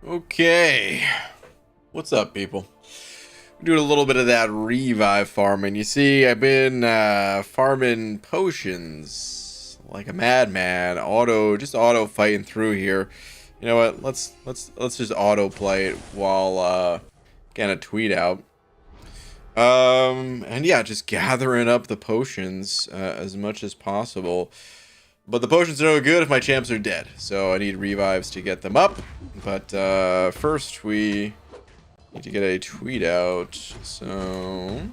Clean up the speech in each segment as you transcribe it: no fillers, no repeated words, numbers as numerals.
Okay, what's up, people? We're doing a little bit of that revive farming. You see, I've been farming potions like a madman, just auto fighting through here. You know what? Let's just auto play it while getting a tweet out. And yeah, just gathering up the potions as much as possible. But the potions are no good if my champs are dead, so I need revives to get them up. But first we need to get a tweet out. So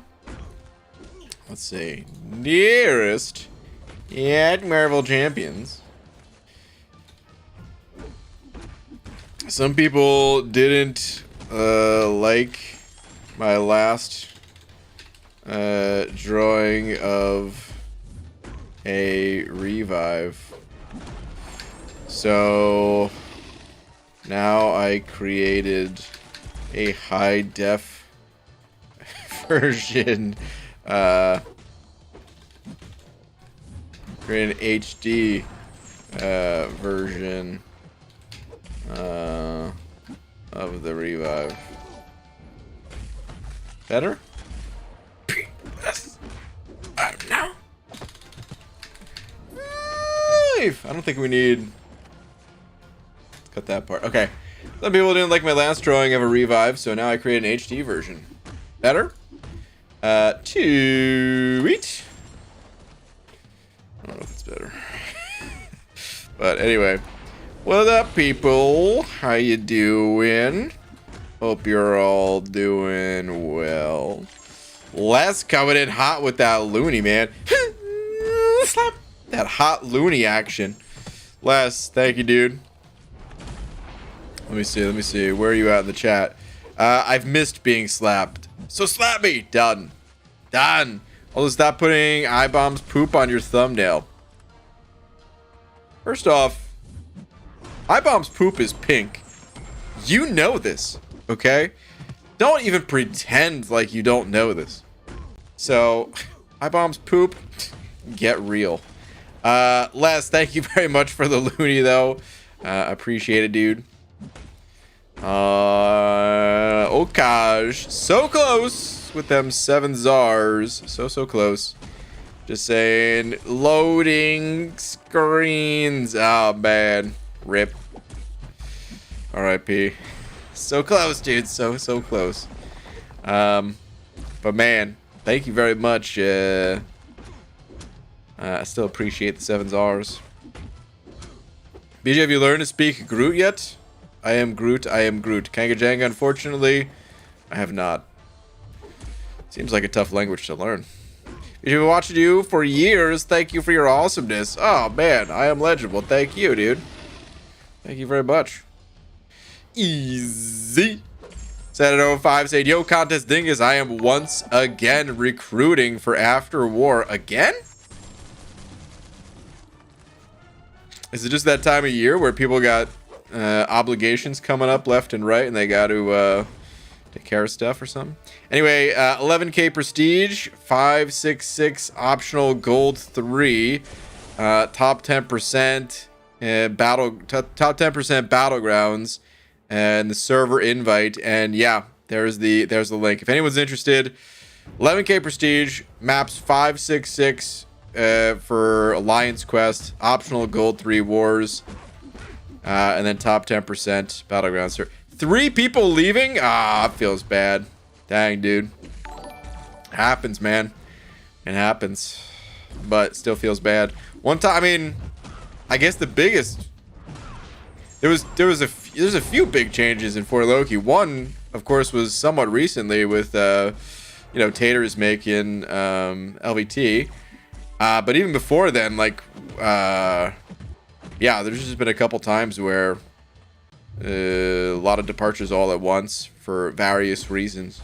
let's see. Nearest at Marvel Champions. Some people didn't like my last drawing of a revive, so now I created a high def version, create an HD version of the revive. Better? I don't know. I don't think we need... Let's cut that part. Okay. Some people didn't like my last drawing of a revive, so now I create an HD version. Better? Tweet. I don't know if it's better. But anyway. What up, people? How you doing? Hope you're all doing well. Les coming in hot with that loony, man. Slap. That hot loony action. Les, thank you, dude. Let me see. Where are you at in the chat? I've missed being slapped. So slap me. Done. Although stop putting iBomb's poop on your thumbnail. First off, iBomb's poop is pink. You know this, okay? Don't even pretend like you don't know this. So, iBomb's poop, get real. Les, thank you very much for the loony, though. Appreciate it, dude. Okaj. So close with them 7 czars. So close. Just saying. Loading screens. Oh, man. Rip. R.I.P. So close, dude. So close. But, man, thank you very much. I still appreciate the 7 czars. BJ, have you learned to speak Groot yet? I am Groot. Kangajanga, unfortunately, I have not. Seems like a tough language to learn. BJ, I've been watching you for years. Thank you for your awesomeness. Oh, man, I am legible. Thank you, dude. Thank you very much. Easy. Saturday 05 said, yo, Contest Dingus, I am once again recruiting for after war. Again? Is it just that time of year where people got obligations coming up left and right and they got to take care of stuff or something? Anyway, 11k prestige, 566 optional gold 3, top 10% top 10% battlegrounds, and the server invite. And yeah, there's the link. If anyone's interested, 11k prestige, maps 566. For Alliance Quest, optional gold 3 wars, and then top 10% battlegrounds. Sir, 3 people leaving? Ah, it feels bad. Dang, dude. Happens, man. It happens, but still feels bad. One time, I mean, I guess the biggest. There's a few big changes in For Loki. One, of course, was somewhat recently with Taters making LVT. But even before then, like, yeah, there's just been a couple times where a lot of departures all at once for various reasons.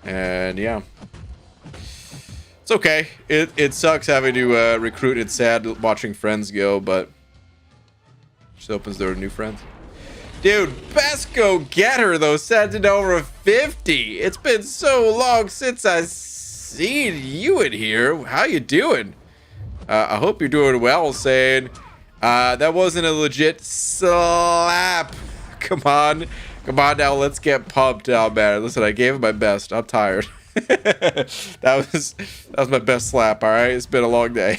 And yeah, it's okay. It sucks having to recruit. It's sad watching friends go, but just opens door to new friends. Dude, best go get her, though, sent it over 50. It's been so long since I seen you in here. How you doing? I hope you're doing well, saying that wasn't a legit slap. Come on now, let's get pumped out, man. Listen, I gave it my best. I'm tired. that was my best slap. All right, it's been a long day.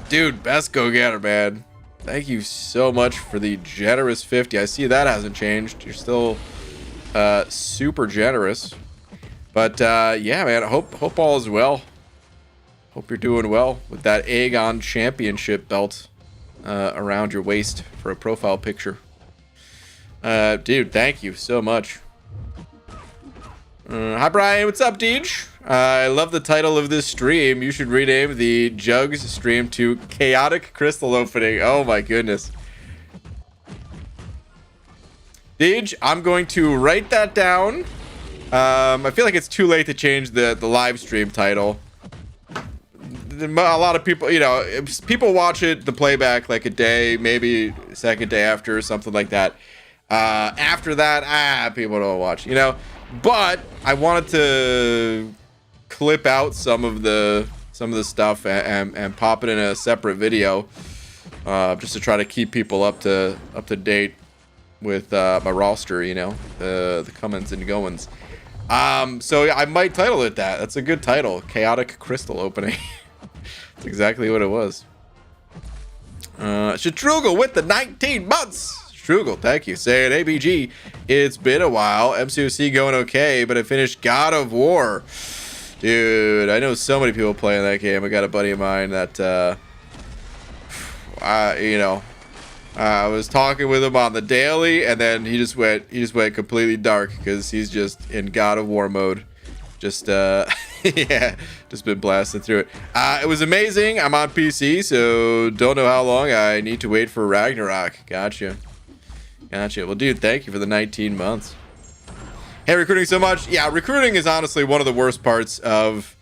Dude, best go-getter, man. Thank you so much for the generous 50. I see that hasn't changed. You're still super generous. But yeah, man, I hope all is well. Hope you're doing well with that Aegon Championship belt around your waist for a profile picture. Dude, thank you so much. Hi, Brian. What's up, Deej? I love the title of this stream. You should rename the Jugs stream to Chaotic Crystal Opening. Oh, my goodness. Deej, I'm going to write that down. I feel like it's too late to change the live stream title. A lot of people, you know, if people watch it, the playback, like a day, maybe second day after or something like that. After that, people don't watch, you know. But I wanted to clip out some of the stuff and pop it in a separate video, just to try to keep people up to date with my roster, you know, the comings and goings. So I might title it that. That's a good title, Chaotic Crystal Opening. That's exactly what it was. Shatrugal with the 19 months. Shatrugal, thank you. Saying ABG, it's been a while. MCOC going okay, but I finished God of War. Dude, I know so many people playing that game. I got a buddy of mine that, I was talking with him on the daily, and then he just went completely dark because he's just in God of War mode. Just yeah, just been blasting through it. It was amazing. I'm on PC, so don't know how long I need to wait for Ragnarok. Gotcha. Well, dude, thank you for the 19 months. Hey, recruiting so much. Yeah, recruiting is honestly one of the worst parts of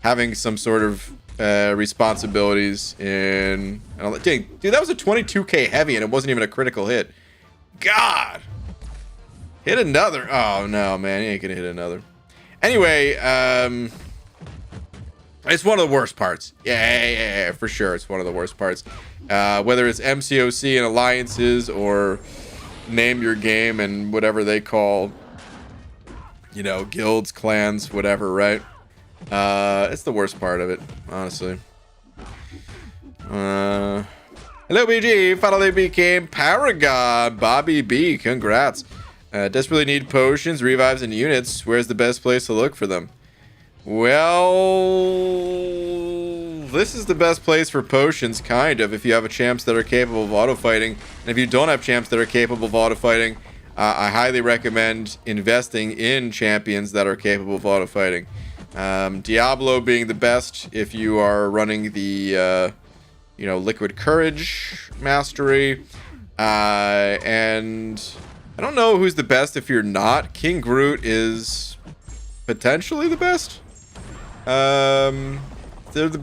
having some sort of responsibilities in. Dang, dude, that was a 22k heavy, and it wasn't even a critical hit. God, hit another. Oh no, man, he ain't gonna hit another. Anyway, it's one of the worst parts. Yeah, for sure, it's one of the worst parts. Whether it's MCOC and alliances or name your game and whatever they call, you know, guilds, clans, whatever, right? It's the worst part of it, honestly. Hello, BG. Finally became Paragon. Bobby B. Congrats. Desperately need potions, revives, and units. Where's the best place to look for them? Well, this is the best place for potions, kind of, if you have a champs that are capable of auto-fighting. And if you don't have champs that are capable of auto-fighting, I highly recommend investing in champions that are capable of auto-fighting. Diablo being the best if you are running the, Liquid Courage Mastery. And I don't know who's the best if you're not. King Groot is potentially the best. They're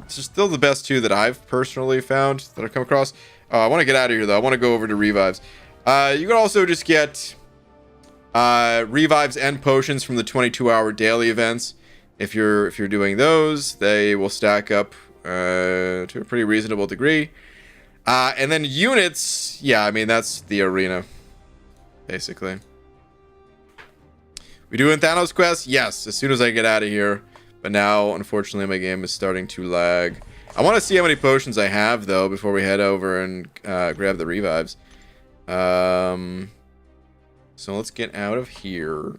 still the best two that I've personally found that I've come across. I want to get out of here, though. I want to go over to revives. You can also just get revives and potions from the 22-hour daily events. If you're doing those, they will stack up to a pretty reasonable degree. And then units, yeah, I mean, that's the arena, basically. We doing Thanos quest? Yes, as soon as I get out of here. But now, unfortunately, my game is starting to lag. I want to see how many potions I have, though, before we head over and grab the revives. So let's get out of here.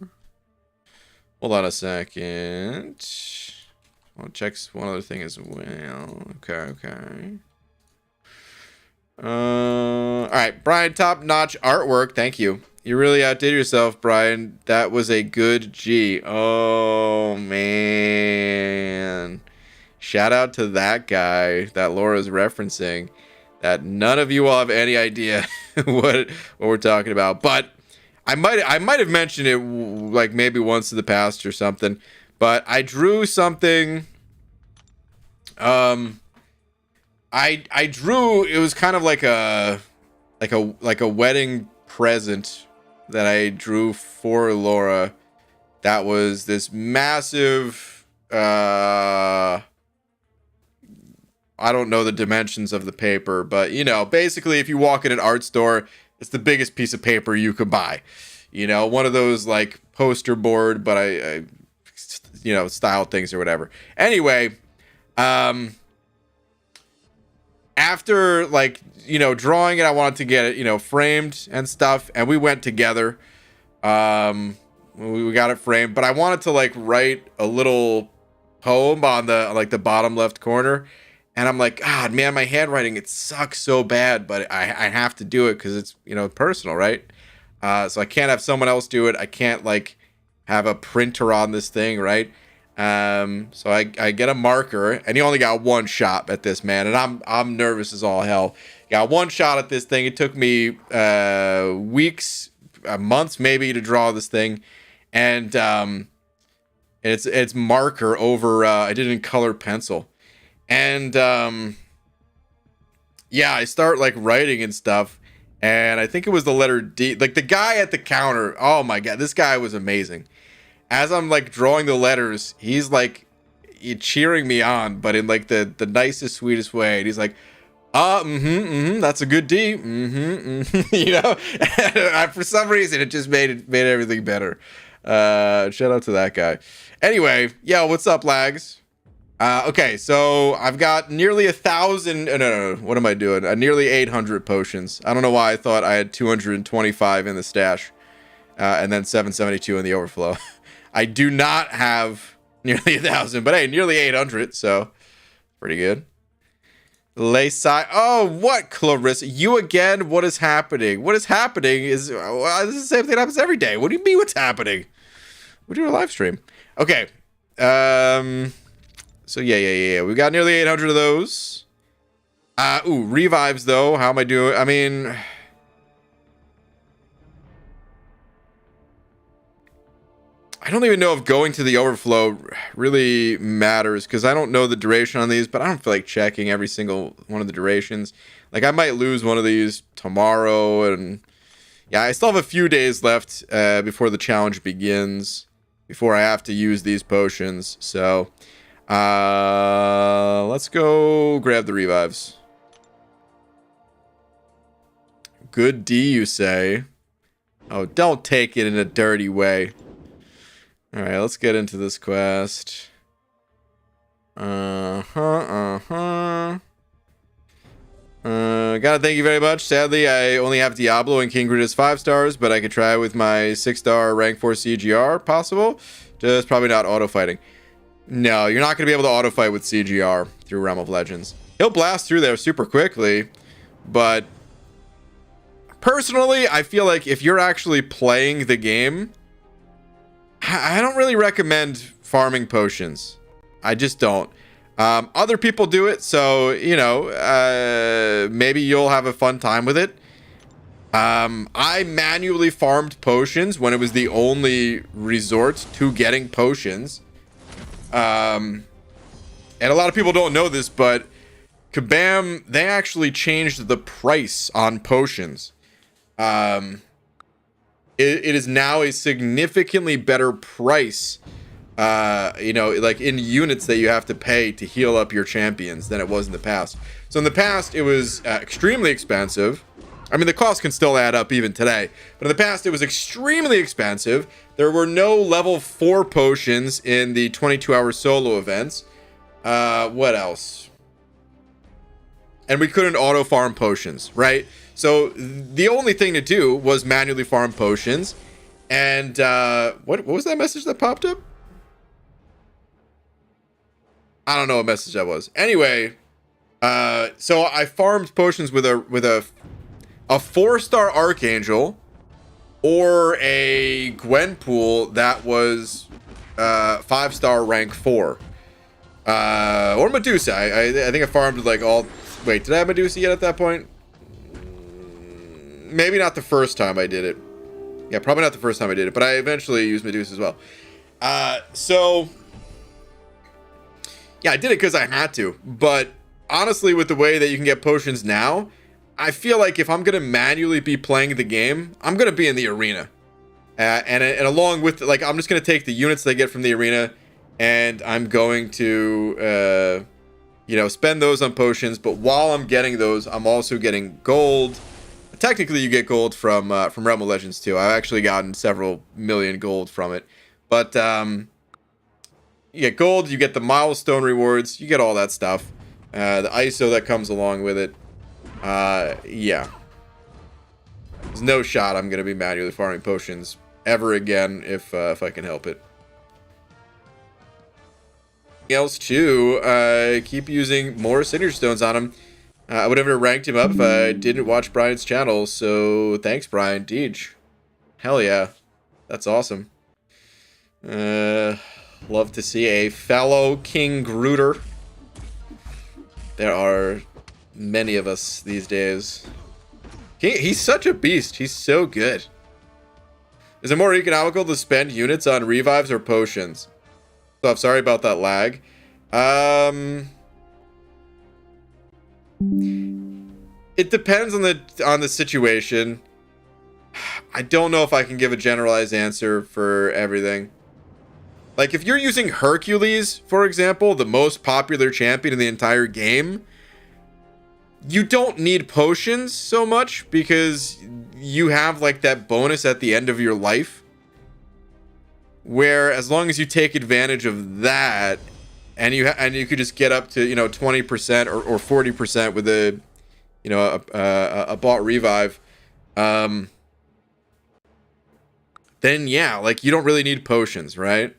Hold on a second. I want to check one other thing as well. Okay. All right, Brian, top-notch artwork. Thank you. You really outdid yourself, Brian. That was a good G. Oh, man. Shout out to that guy that Laura's referencing. That none of you will have any idea what we're talking about. But I might have mentioned it like maybe once in the past or something. But I drew something. I drew. It was kind of like a wedding present that I drew for Laura. That was this massive I don't know the dimensions of the paper, but you know, basically if you walk in an art store, it's the biggest piece of paper you could buy. You know, one of those like poster board, but I you know, style things or whatever. Anyway, after like, you know, drawing it, I wanted to get it, you know, framed and stuff, and we went together. We got it framed, but I wanted to like write a little poem on the like the bottom left corner, and I'm like, God, man, my handwriting, it sucks so bad, but I have to do it because it's, you know, personal, right? So I can't have someone else do it. I can't like have a printer on this thing, right? So I get a marker, and he only got one shot at this, man, and I'm nervous as all hell. Got one shot at this thing. It took me weeks, months maybe to draw this thing, and it's marker over. I did it in color pencil, and yeah, I start like writing and stuff, and I think it was the letter D. Like the guy at the counter. Oh my God, this guy was amazing. As I'm like drawing the letters, he's like cheering me on, but in like the nicest, sweetest way. And he's like, that's a good D. You know, and for some reason, it just made everything better. Shout out to that guy. Anyway, yo, what's up, lags? Okay, so I've got nearly 1,000. No. What am I doing? Nearly 800 potions. I don't know why I thought I had 225 in the stash, and then 772 in the overflow. I do not have nearly 1,000, but hey, nearly 800, so pretty good. Layside. Oh, what, Clarissa? You again? What is happening? What is happening is this is the same thing that happens every day. What do you mean what's happening? We're doing a live stream. Okay. So yeah. We got nearly 800 of those. Revives though. How am I doing? I mean, I don't even know if going to the overflow really matters because I don't know the duration on these, but I don't feel like checking every single one of the durations. Like I might lose one of these tomorrow, and yeah, I still have a few days left before the challenge begins, before I have to use these potions. So let's go grab the revives. Good D, you say? Oh, don't take it in a dirty way. Alright, let's get into this quest. Gotta thank you very much. Sadly, I only have Diablo and King Grid as 5 stars, but I could try with my 6-star rank 4 CGR, possible. Just probably not auto-fighting. No, you're not going to be able to auto-fight with CGR through Realm of Legends. He'll blast through there super quickly, but personally, I feel like if you're actually playing the game, I don't really recommend farming potions. I just don't. Other people do it, so, you know, maybe you'll have a fun time with it. I manually farmed potions when it was the only resort to getting potions. And a lot of people don't know this, but Kabam, they actually changed the price on potions. It is now a significantly better price, you know, like in units that you have to pay to heal up your champions than it was in the past. So in the past, it was extremely expensive. I mean, the cost can still add up even today, but in the past, it was extremely expensive. There were no level 4 potions in the 22-hour solo events. What else? And we couldn't auto farm potions, right? So the only thing to do was manually farm potions. And what was that message that popped up? I don't know what message that was. Anyway, so I farmed potions with a 4-star Archangel or a Gwenpool that was 5-star rank 4. Or Medusa. I think I farmed like all... Wait, did I have Medusa yet at that point? Maybe not the first time I did it. Yeah, probably not the first time I did it, but I eventually used Medusa as well. So yeah, I did it because I had to. But honestly, with the way that you can get potions now, I feel like if I'm gonna manually be playing the game, I'm gonna be in the arena, and along with, like, I'm just gonna take the units that I get from the arena, and I'm going to you know, spend those on potions. But while I'm getting those, I'm also getting gold. Technically, you get gold from Realm of Legends too. I've actually gotten several million gold from it. But you get gold, you get the milestone rewards, you get all that stuff. The ISO that comes along with it. Yeah. There's no shot I'm going to be manually farming potions ever again if I can help it. Else too, keep using more signature stones on him. I would have ranked him up if I didn't watch Brian's channel, so thanks, Brian. Deej. Hell yeah. That's awesome. Love to see a fellow King Gruder. There are many of us these days. He's such a beast. He's so good. Is it more economical to spend units on revives or potions? So I'm sorry about that lag. It depends on the situation. I don't know if I can give a generalized answer for everything. Like, if you're using Hercules, for example, the most popular champion in the entire game, you don't need potions so much because you have, like, that bonus at the end of your life. Where, as long as you take advantage of that, and you could just get up to, you know, 20% or 40% with a, you know, a bought revive, then yeah, like, you don't really need potions, right?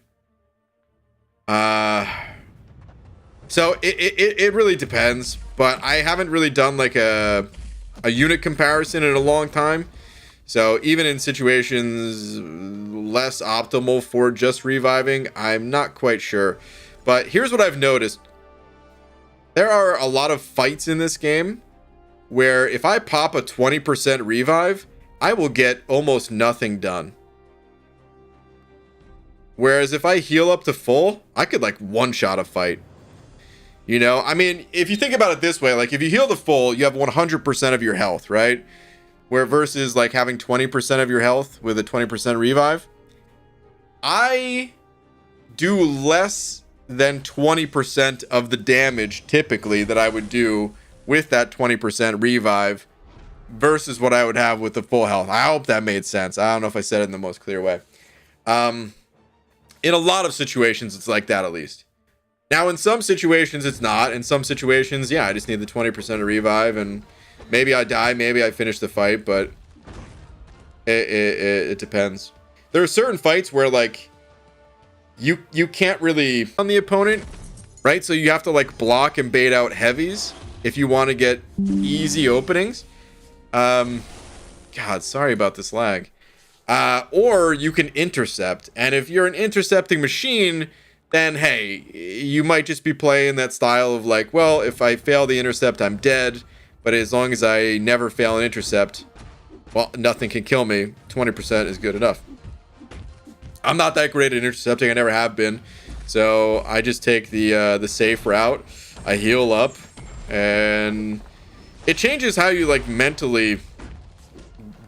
So it really depends, but I haven't really done like a unit comparison in a long time. So even in situations less optimal for just reviving, I'm not quite sure. But here's what I've noticed. There are a lot of fights in this game where if I pop a 20% revive, I will get almost nothing done. Whereas if I heal up to full, I could like one-shot a fight. You know, I mean, if you think about it this way, like if you heal to full, you have 100% of your health, right? Where versus like having 20% of your health with a 20% revive, I do less than 20% of the damage typically that I would do with that 20% revive versus what I would have with the full health. I hope that made sense. I don't know if I said it in the most clear way. In a lot of situations, it's like that at least. Now, in some situations, it's not. In some situations, yeah, I just need the 20% of revive, and maybe I die, maybe I finish the fight, but it depends. There are certain fights where, like, you can't really on the opponent, right? So you have to, like, block and bait out heavies if you want to get easy openings. God, sorry about this lag. Or you can intercept, and if you're an intercepting machine, then hey, you might just be playing that style of like, well, if I fail the intercept, I'm dead, but as long as I never fail an intercept, well, nothing can kill me. 20% is good enough. I'm not that great at intercepting. I never have been, so I just take the safe route. I heal up, and it changes how you like mentally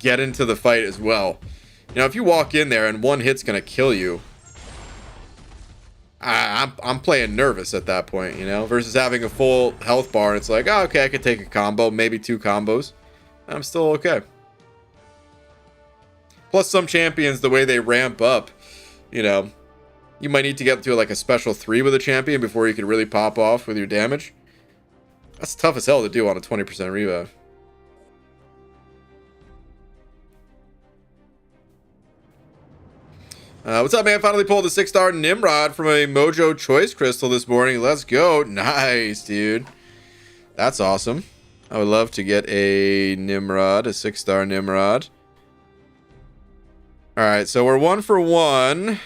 get into the fight as well. You know, if you walk in there and one hit's gonna kill you, I'm playing nervous at that point, you know, versus having a full health bar and it's like, oh, okay, I could take a combo, maybe 2 combos. I'm still okay. Plus, some champions, the way they ramp up, you know, you might need to get to like a special 3 with a champion before you can really pop off with your damage. That's tough as hell to do on a 20% revive. What's up, man? Finally pulled a 6-star Nimrod from a Mojo Choice Crystal this morning. Let's go. Nice, dude. That's awesome. I would love to get a Nimrod, a 6-star Nimrod. Alright, so we're 1 for 1.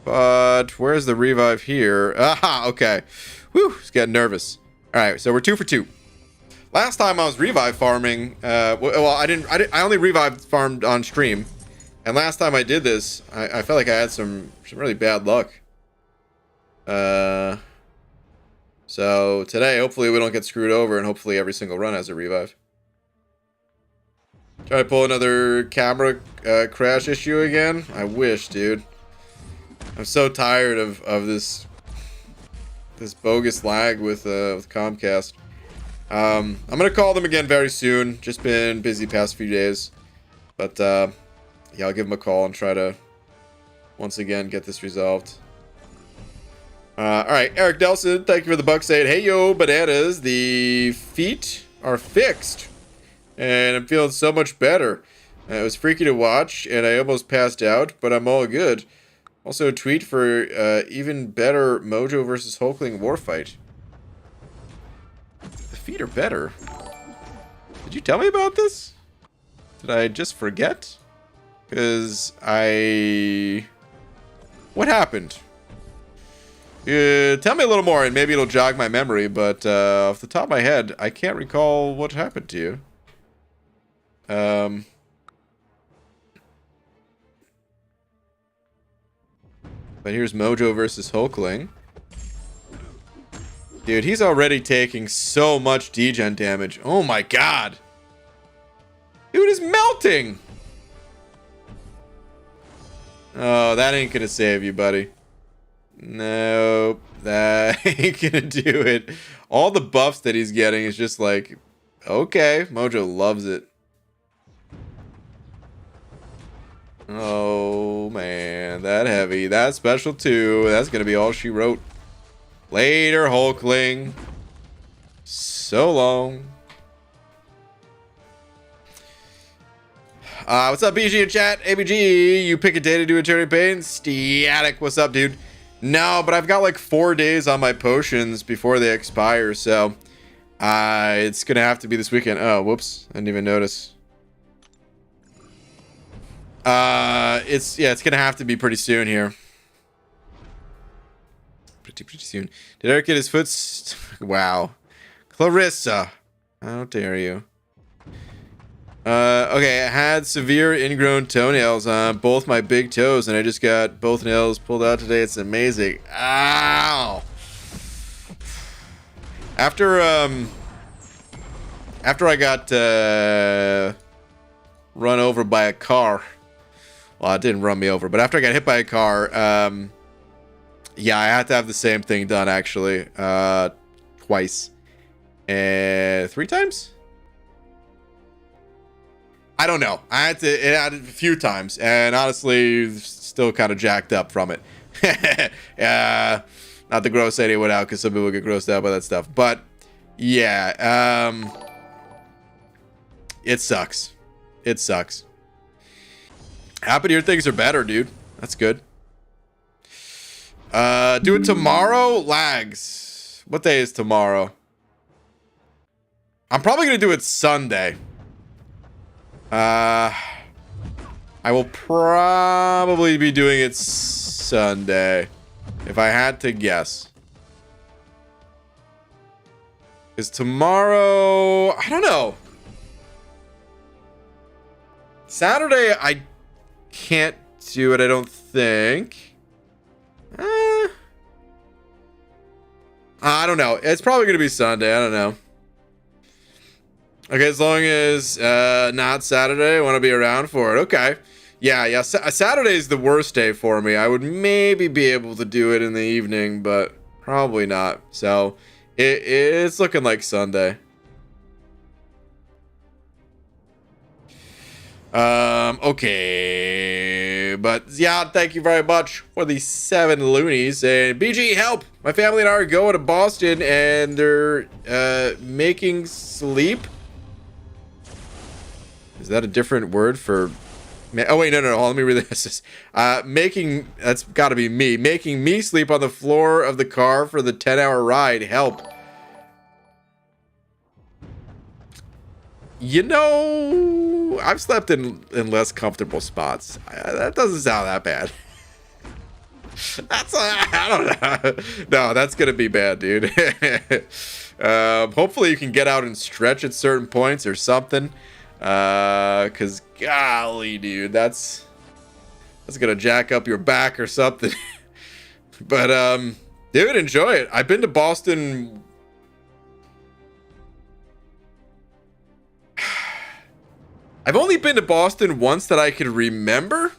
But where's the revive here? Aha, okay. Whew, it's getting nervous. Alright, so we're 2 for 2. Last time I was revive farming, well, I only revive farmed on stream. And last time I did this, I felt like I had some really bad luck. So today, hopefully we don't get screwed over, and hopefully every single run has a revive. Try to pull another camera crash issue again? I wish, dude. I'm so tired of this this bogus lag with Comcast. I'm gonna call them again very soon. Just been busy past few days, but yeah, I'll give them a call and try to once again get this resolved. All right, Eric Delson, thank you for the buck saying, hey yo, bananas, the feet are fixed, and I'm feeling so much better. It was freaky to watch, and I almost passed out, but I'm all good. Also, a tweet for even better Mojo versus Hulkling warfight. The feet are better. Did you tell me about this? Did I just forget? Because what happened? Tell me a little more, and maybe it'll jog my memory, but off the top of my head, I can't recall what happened to you. But here's Mojo versus Hulkling. Dude, he's already taking so much degen damage. Oh my god. Dude is melting. Oh, that ain't gonna save you, buddy. Nope, that ain't gonna do it. All the buffs that he's getting is just like, okay, Mojo loves it. Oh man, that heavy, that special too. That's gonna be all she wrote. Later, Hulkling. So long. What's up, BG in chat? ABG, you pick a day to do Eternity Pain? Static, what's up, dude? No, but I've got like 4 days on my potions before they expire, so it's gonna have to be this weekend. Oh, whoops, I didn't even notice. It's gonna have to be pretty soon here. Pretty soon. Did Eric get his foot? Wow, Clarissa, how dare you? Okay, I had severe ingrown toenails on both my big toes, and I just got both nails pulled out today. It's amazing. Ow! After I got run over by a car. Well, it didn't run me over, but after I got hit by a car, yeah, I had to have the same thing done actually, twice, and 3 times. I don't know. I had it a few times, and honestly, still kind of jacked up from it. Not the gross idea went out because some people get grossed out by that stuff, but yeah, it sucks. It sucks. Happy to hear things are better, dude. That's good. Do it tomorrow? Lags. What day is tomorrow? I'm probably gonna do it Sunday. I will probably be doing it Sunday, if I had to guess. Because tomorrow, I don't know. Saturday, I can't do it, I don't think. I don't know. It's probably going to be Sunday, I don't know. Okay, as long as not Saturday, I want to be around for it. Okay. Yeah. Saturday is the worst day for me. I would maybe be able to do it in the evening, but probably not. So it's looking like Sunday. Okay. But yeah, thank you very much for the 7 loonies. And BG, help! My family and I are going to Boston, and they're making sleep. Is that a different word for... Oh, wait, no. Let me read this. That's got to be me. Making me sleep on the floor of the car for the 10-hour ride. Help. You know, I've slept in less comfortable spots. That doesn't sound that bad. I don't know. No, that's going to be bad, dude. Hopefully you can get out and stretch at certain points or something. Cause golly, dude, that's gonna jack up your back or something. But dude, enjoy it. I've been to Boston. I've only been to Boston once that I could remember.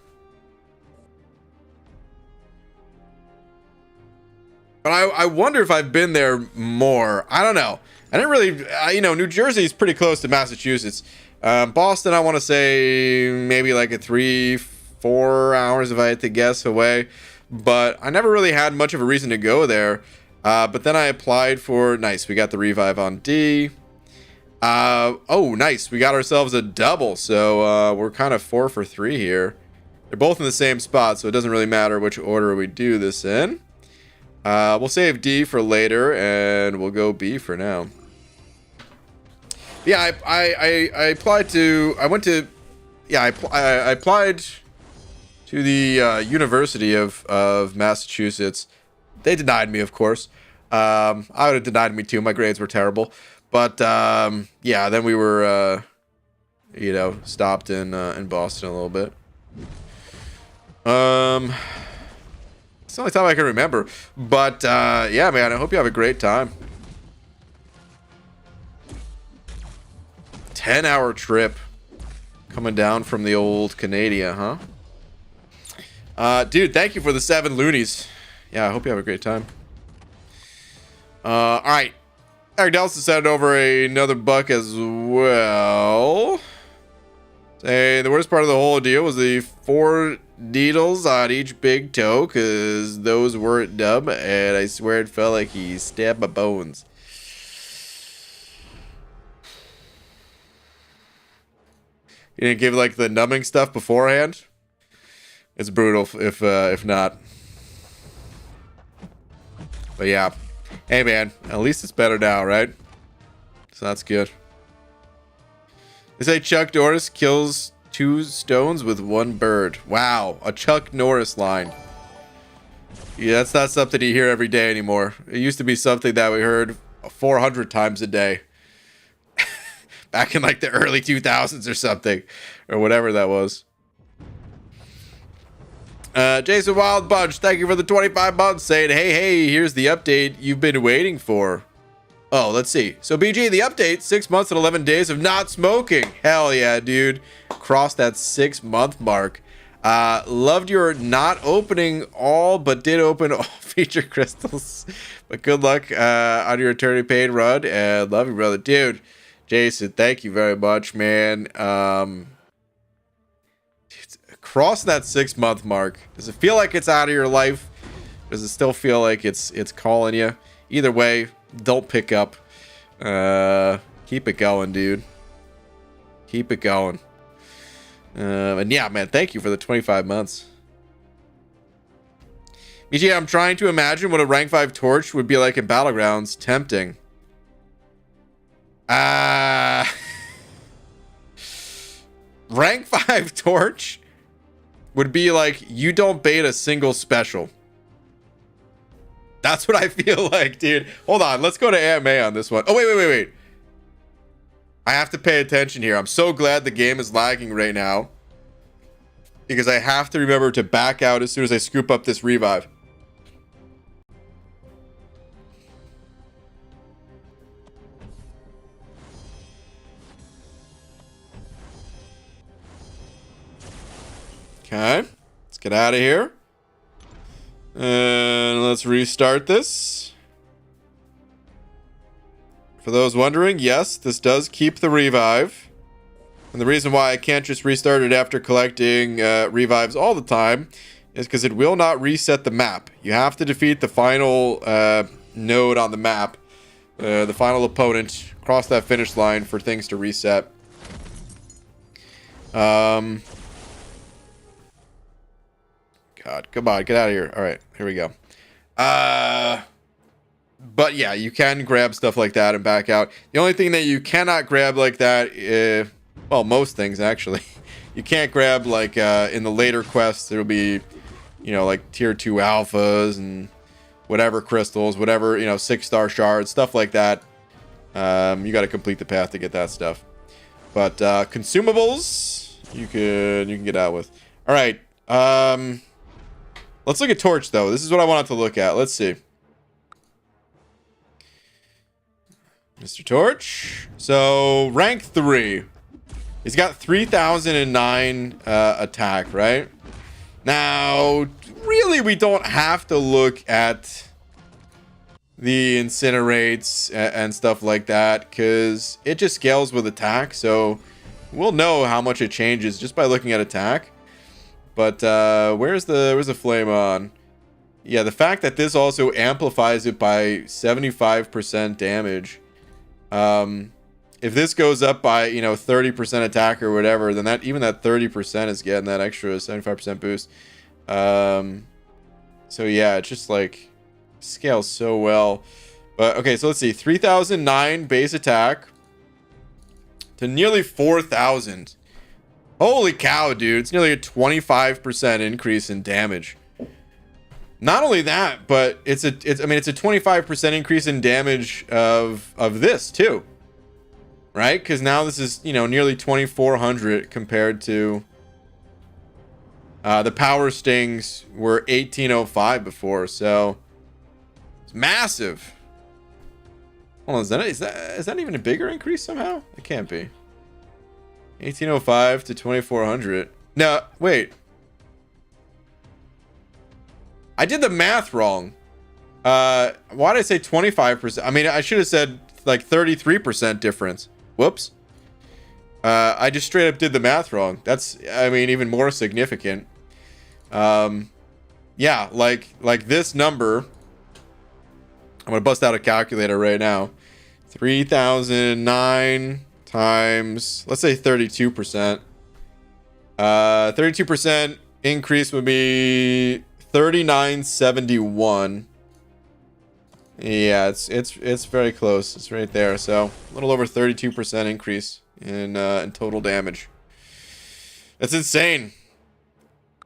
But I wonder if I've been there more. I don't know. I didn't really, you know, New Jersey is pretty close to Massachusetts. Boston, I want to say maybe like a 3-4 hours if I had to guess away. But I never really had much of a reason to go there. But then I applied for, nice, we got the revive on D. Oh, nice, we got ourselves a double. So we're kind of 4 for 3 here. They're both in the same spot, so it doesn't really matter which order we do this in. We'll save D for later, and we'll go B for now. Yeah, I applied to, I went to, yeah, I applied to the University of Massachusetts. They denied me, of course. I would have denied me too. My grades were terrible. But, yeah, then we were, you know, stopped in Boston a little bit. It's the only time I can remember. But, yeah, man, I hope you have a great time. 10-hour trip coming down from the old Canada, huh? Dude, thank you for the 7 loonies. Yeah, I hope you have a great time. All right. Eric Delson sent over another buck as well. Say the worst part of the whole deal was the 4 needles on each big toe, because those weren't dumb, and I swear it felt like he stabbed my bones. You didn't give like the numbing stuff beforehand? It's brutal if not. But yeah. Hey man, at least it's better now, right? So that's good. They say Chuck Norris kills 2 stones with 1 bird. Wow, a Chuck Norris line. Yeah, that's not something you hear every day anymore. It used to be something that we heard 400 times a day. Back in like the early 2000s or something. Or whatever that was. Jason Wild Bunch, thank you for the 25 months, saying, hey, here's the update you've been waiting for. Oh, let's see. So, BG, the update, 6 months and 11 days of not smoking. Hell yeah, dude. Crossed that 6-month mark. Loved your not opening all, but did open all feature crystals. But good luck on your eternity paid run. And love you, brother. Dude, Jason, thank you very much, man. Cross that 6-month mark. Does it feel like it's out of your life? Does it still feel like it's calling you? Either way, don't pick up. Keep it going, dude. Keep it going. And yeah, man, thank you for the 25 months. BG, I'm trying to imagine what a rank 5 torch would be like in Battlegrounds. Tempting. Rank 5 torch would be like, you don't bait a single special. That's what I feel like, dude. Hold on, let's go to AMA on this one. Oh, wait. I have to pay attention here. I'm so glad the game is lagging right now, because I have to remember to back out as soon as I scoop up this revive. Okay, let's get out of here. And let's restart this. For those wondering, yes, this does keep the revive. And the reason why I can't just restart it after collecting revives all the time is because it will not reset the map. You have to defeat the final node on the map, the final opponent, cross that finish line for things to reset. God, come on, get out of here. All right, here we go. But yeah, you can grab stuff like that and back out. The only thing that you cannot grab like that, well, most things actually, you can't grab like in the later quests. There'll be, you know, like tier 2 alphas and whatever crystals, whatever, you know, 6-star shards, stuff like that. You got to complete the path to get that stuff. But consumables, you can get out with. All right. Let's look at Torch, though. This is what I wanted to look at. Let's see. Mr. Torch. So, rank 3. He's got 3,009 attack, right? Now, really, we don't have to look at the incinerates and stuff like that, because it just scales with attack. So we'll know how much it changes just by looking at attack. But where's the flame on? Yeah, the fact that this also amplifies it by 75% damage. If this goes up by, 30% attack or whatever, then that 30% is getting that extra 75% boost. So yeah, it's just like scales so well. But okay, so let's see, 3009 base attack to nearly 4000. Holy cow, dude! It's nearly a 25% increase in damage. Not only that, but it's a 25% increase in damage of this too, right? Because now this is nearly 2400 compared to the power stings were 1805 before, so it's massive. Hold on, is that even a bigger increase somehow? It can't be. 1805 to 2400. No, wait. I did the math wrong. Why did I say 25%? I mean, I should have said like 33% difference. Whoops. I just straight up did the math wrong. That's, I mean, even more significant. Yeah, like this number. I'm gonna bust out a calculator right now. 3009 times, let's say 32%. 32% increase would be 3971. Yeah, it's very close. It's right there. So a little over 32% increase in total damage. That's insane.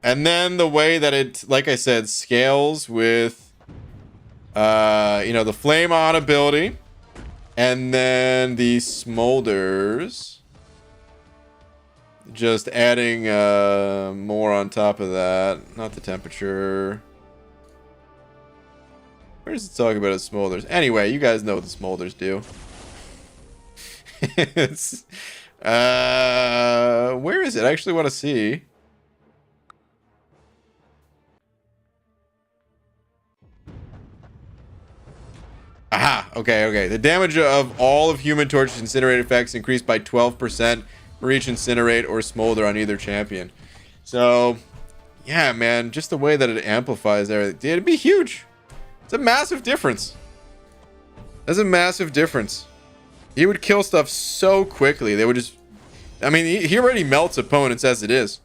And then the way that it, like I said, scales with the flame on ability, and then the smolders. Just adding more on top of that. Not the temperature. Where does it talk about the smolders? Anyway, you guys know what the smolders do. It's where is it? I actually want to see. Aha, okay. The damage of all of Human Torch's incinerate effects increased by 12% for each incinerate or smolder on either champion. So, yeah, man, just the way that it amplifies everything. It'd be huge. It's a massive difference. That's a massive difference. He would kill stuff so quickly. They would just... I mean, he already melts opponents as it is.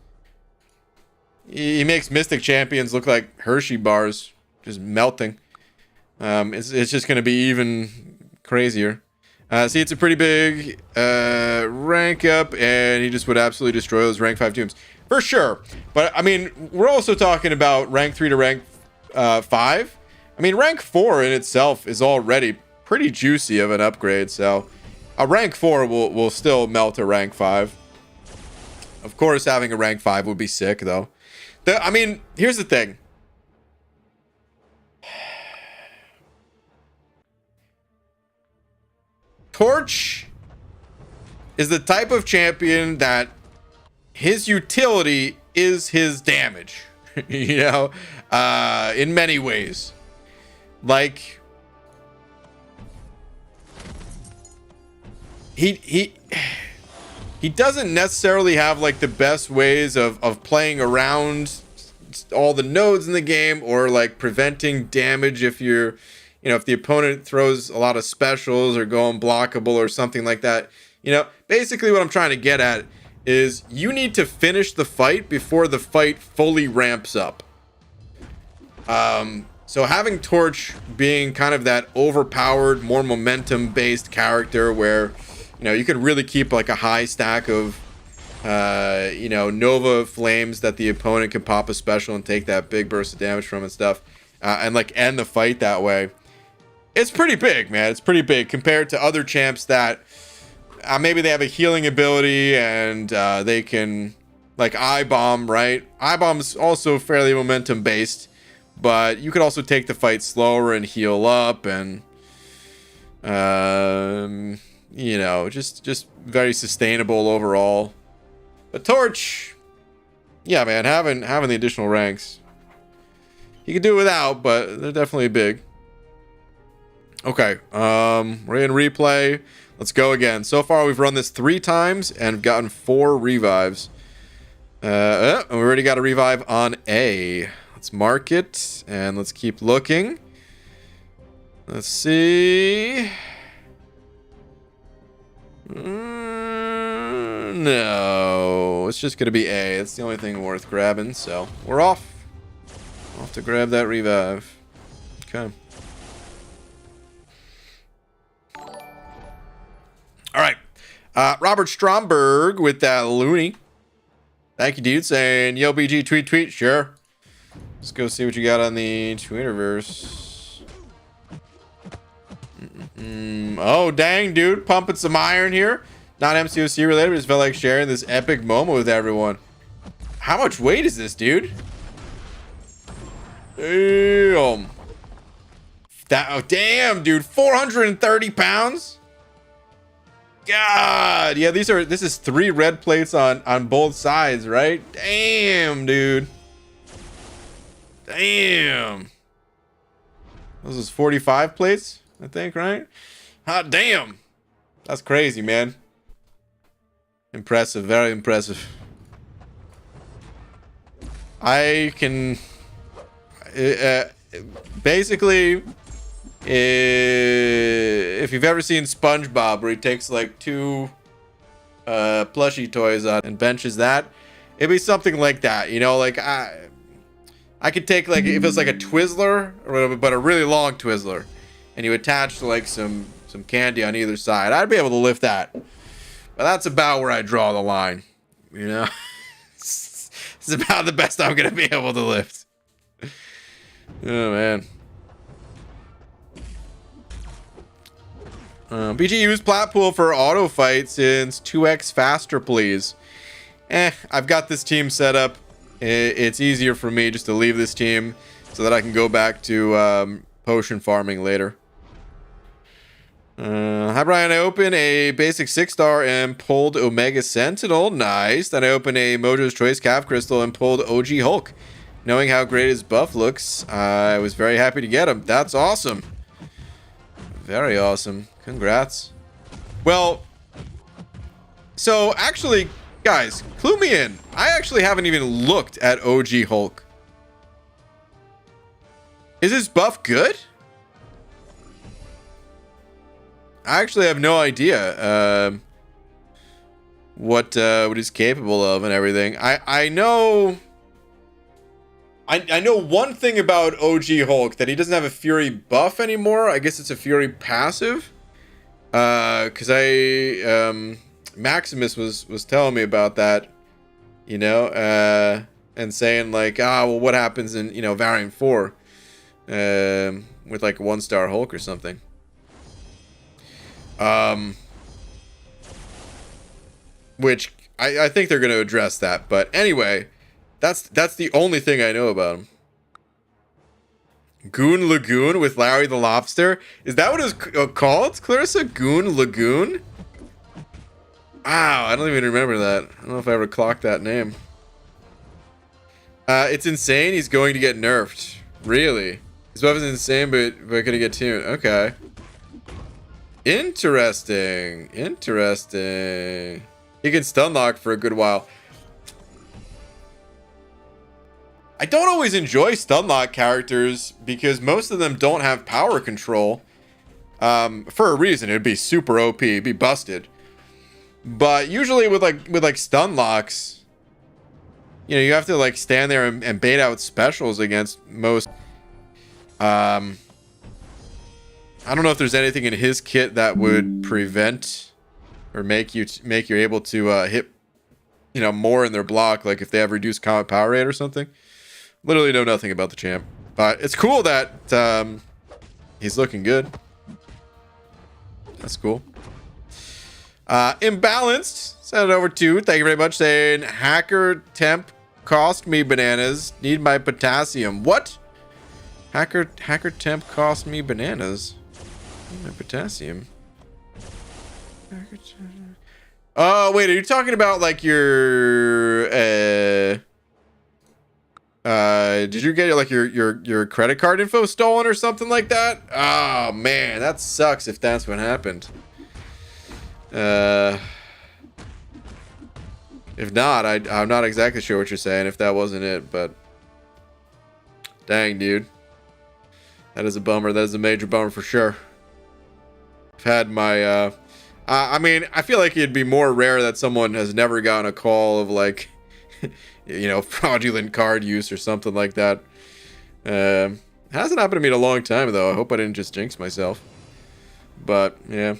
He makes Mystic Champions look like Hershey bars. Just melting. It's just going to be even crazier. See, it's a pretty big rank up, and he just would absolutely destroy those rank 5 tombs. For sure. But, I mean, we're also talking about rank 3 to rank 5. I mean, rank 4 in itself is already pretty juicy of an upgrade, so a rank 4 will still melt a rank 5. Of course, having a rank 5 would be sick, though. I mean, here's the thing. Torch is the type of champion that his utility is his damage, in many ways. Like, he doesn't necessarily have like the best ways of playing around all the nodes in the game, or like preventing damage if you're if the opponent throws a lot of specials or go unblockable or something like that. Basically what I'm trying to get at is you need to finish the fight before the fight fully ramps up. So having Torch being kind of that overpowered, more momentum-based character where, you could really keep like a high stack of, Nova Flames that the opponent can pop a special and take that big burst of damage from and stuff, and like end the fight that way. It's pretty big, man. It's pretty big compared to other champs that maybe they have a healing ability and they can, like I-Bomb, right? I-Bomb's also fairly momentum-based, but you could also take the fight slower and heal up and, just very sustainable overall. But Torch, yeah, man, having the additional ranks, you can do without, but they're definitely big. Okay, we're in replay. Let's go again. So far, we've run this 3 times and gotten 4 revives. We already got a revive on A. Let's mark it and let's keep looking. Let's see. No, it's just gonna be A. It's the only thing worth grabbing, so we're off. Off to grab that revive. Okay. All right. Robert Stromberg with that loony. Thank you, dude. Saying, yo, BG, tweet. Sure. Let's go see what you got on the Twitterverse. Oh, dang, dude. Pumping some iron here. Not MCOC related, but just felt like sharing this epic moment with everyone. How much weight is this, dude? Damn. Damn, dude. 430 pounds? God. Yeah, this is 3 red plates on both sides, right? Damn, dude. Damn. This is 45 plates, I think, right? Hot damn. That's crazy, man. Impressive, very impressive. I can basically, if you've ever seen SpongeBob where he takes like 2 plushie toys out and benches that, it'd be something like that, you know. Like I could take, like, if it's like a Twizzler, but a really long Twizzler, and you attach like some candy on either side, I'd be able to lift that. But that's about where I draw the line, you know. It's about the best I'm gonna be able to lift. Oh man. BG, use plat pool for auto fight since 2x faster, please. I've got this team set up. It's easier for me just to leave this team so that I can go back to potion farming later. Hi Brian, I opened a basic 6-star and pulled Omega Sentinel. Nice. Then I opened a Mojo's Choice Calf Crystal and pulled OG Hulk. Knowing how great his buff looks, I was very happy to get him. That's awesome. Very awesome. Congrats. Well, so actually, guys, clue me in. I actually haven't even looked at OG Hulk. Is his buff good? I actually have no idea what he's capable of and everything. I know one thing about OG Hulk, that he doesn't have a Fury buff anymore. I guess it's a Fury passive. Because Maximus was telling me about that, you know, and saying like, well, what happens in, you know, Variant 4 with like 1-star Hulk or something. Which I think they're going to address that. But anyway, that's the only thing I know about him. Goon Lagoon with Larry the Lobster. Is that what it's called, Clarissa? Goon Lagoon? Wow, I don't even remember that. I don't know if I ever clocked that name. It's insane. He's going to get nerfed. Really? His weapon's insane, but gonna get tuned. Okay. Interesting. Interesting. He can stun lock for a good while. I don't always enjoy stun lock characters because most of them don't have power control. For a reason, it'd be super OP, it'd be busted. But usually with like stun locks, you know, you have to like stand there and bait out specials against most. I don't know if there's anything in his kit that would prevent or make you able to hit, you know, more in their block, like if they have reduced combat power rate or something. Literally know nothing about the champ, but it's cool that he's looking good. That's cool. Imbalanced, send it over to, thank you very much, saying hacker temp cost me bananas, need my potassium. What? Hacker temp cost me bananas, need my potassium. Oh wait, are you talking about like your Did you get like your credit card info stolen or something like that? Oh man, that sucks if that's what happened. If not, I'm not exactly sure what you're saying if that wasn't it, but dang, dude. That is a bummer. That is a major bummer for sure. I've had my I mean, I feel like it'd be more rare that someone has never gotten a call of like you know, fraudulent card use or something like that. Hasn't happened to me in a long time though. I hope I didn't just jinx myself. But yeah.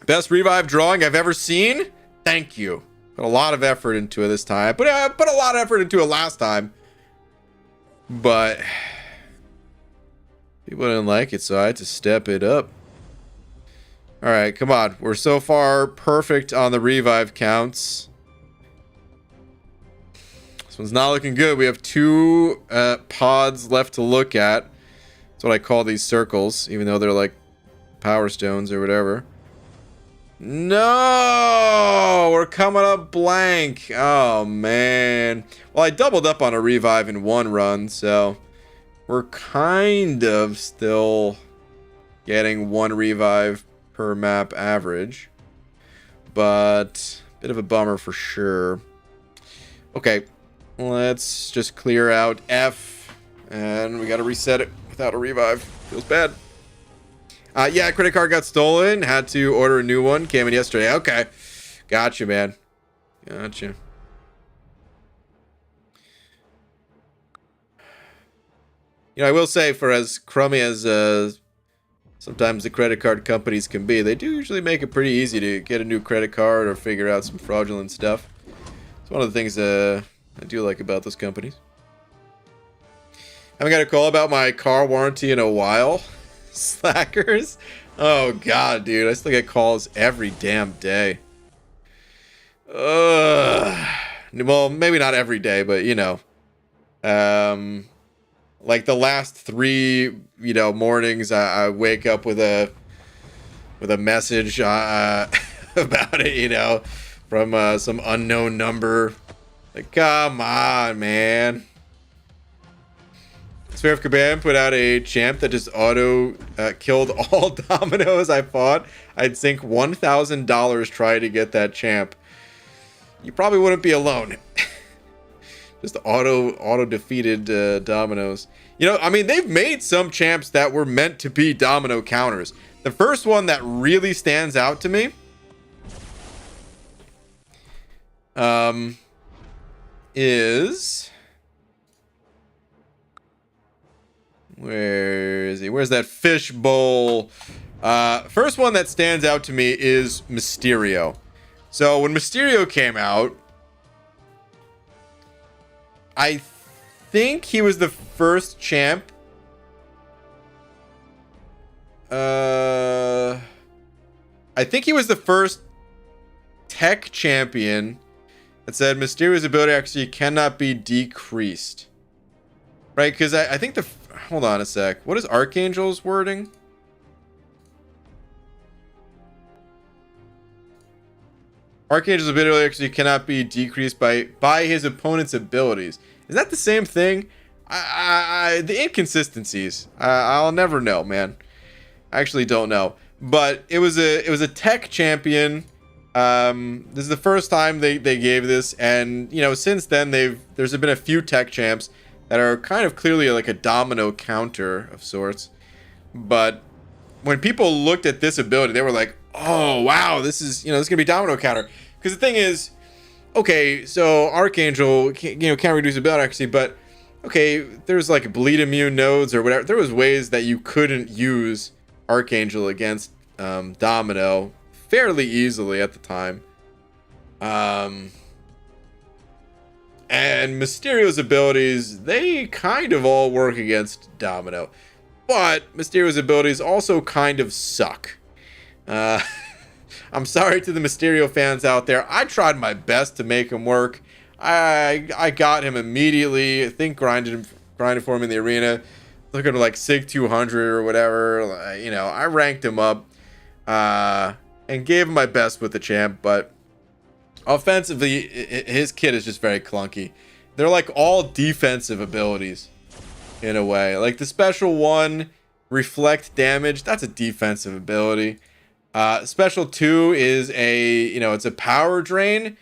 Best revive drawing I've ever seen? Thank you. Put a lot of effort into it this time. But I put a lot of effort into it last time. But people didn't like it, so I had to step it up. Alright, come on. We're so far perfect on the revive counts. This one's not looking good. We have 2 pods left to look at. That's what I call these circles, even though they're like power stones or whatever. No, we're coming up blank. Oh man. Well, I doubled up on a revive in 1 run, so we're kind of still getting 1 revive per map average, but a bit of a bummer for sure. Okay, let's just clear out F, and we got to reset it without a revive. Feels bad. Yeah, credit card got stolen. Had to order a new one. Came in yesterday. Okay. Gotcha, man. Gotcha. You know, I will say, for as crummy as sometimes the credit card companies can be, they do usually make it pretty easy to get a new credit card or figure out some fraudulent stuff. It's one of the things I do like about those companies. I haven't got a call about my car warranty in a while. Slackers. Oh god, dude, I still get calls every damn day. Well, maybe not every day, but you know, like the last 3 mornings, I wake up with a message about it, from some unknown number. Like, come on, man. Swerve Caban put out a champ that just auto killed all dominoes I fought. I'd sink $1,000 trying to get that champ. You probably wouldn't be alone. Just auto defeated dominoes. You know, I mean, they've made some champs that were meant to be domino counters. The first one that really stands out to me is... Where is he? Where's that fish bowl? First one that stands out to me is Mysterio. So when Mysterio came out, I think he was the first champ. I think he was the first tech champion that said Mysterio's ability actually cannot be decreased. Right? Because I think the... Hold on a sec. What is Archangel's wording? Archangel's ability actually cannot be decreased by his opponent's abilities. Is that the same thing? The inconsistencies. I'll never know, man. I actually don't know. But it was a tech champion. This is the first time they gave this, and you know, since then there's been a few tech champs that are kind of clearly like a domino counter of sorts. But when people looked at this ability, they were like, oh wow, this is gonna be domino counter. Because the thing is, okay, so Archangel can't reduce ability actually, but okay, there's like bleed immune nodes or whatever. There was ways that you couldn't use Archangel against Domino fairly easily at the time. And Mysterio's abilities, they kind of all work against Domino. But Mysterio's abilities also kind of suck. I'm sorry to the Mysterio fans out there. I tried my best to make him work. I got him immediately. I think grinded for him in the arena. Looking at like Sig 200 or whatever. I ranked him up and gave him my best with the champ. But offensively, his kit is just very clunky. they're like all defensive abilities in a way. Like the special one, reflect damage, that's a defensive ability. Special 2 is it's a power drain,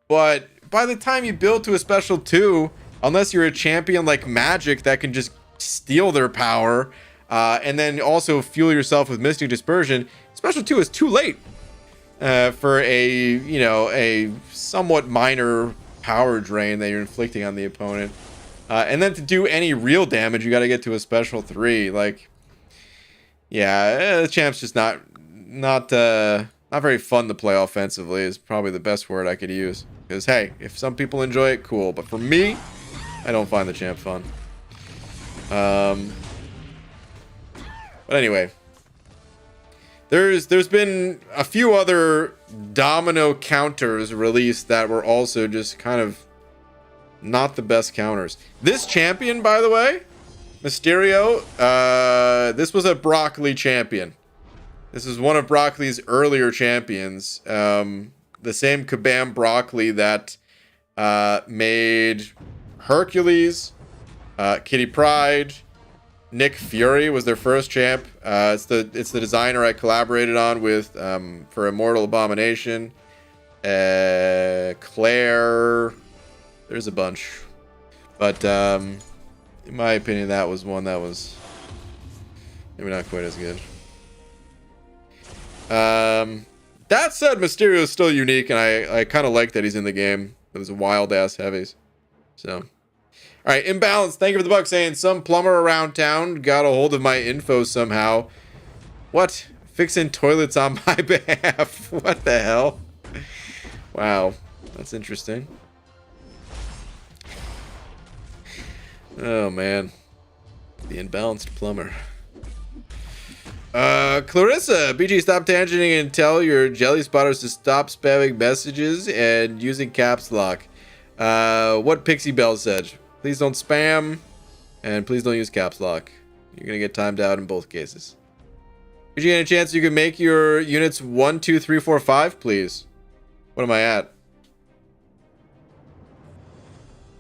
but by the time you build to a special 2, unless you're a champion like Magic that can just steal their power, and then also fuel yourself with Mystic Dispersion, special 2 is too late for a somewhat minor power drain that you're inflicting on the opponent. And then to do any real damage, you got to get to a special 3. Like, yeah, the champ's just not very fun to play offensively is probably the best word I could use. Because, hey, if some people enjoy it, cool. But for me, I don't find the champ fun. But anyway, there's been a few other domino counters released that were also just kind of not the best counters. This champion, by the way, Mysterio, this was a Broccoli champion. This is one of Broccoli's earlier champions. The same Kabam Broccoli that made Hercules, Kitty Pryde, Nick Fury was their first champ. It's the designer I collaborated on with for Immortal Abomination. Claire, there's a bunch, but in my opinion, that was one that was maybe not quite as good. That said, Mysterio is still unique, and I kind of like that he's in the game with his wild ass heavies. So, all right, Imbalance. Thank you for the buck, saying some plumber around town got a hold of my info somehow. What? Fixing toilets on my behalf? What the hell? Wow, that's interesting. Oh man, the imbalanced plumber. Clarissa, BG, stop tangenting and tell your jelly spotters to stop spamming messages and using caps lock. What Pixie Bell said. Please don't spam, and please don't use caps lock. You're gonna get timed out in both cases. Did you get a chance you can make your units 1, 2, 3, 4, 5, please? What am I at?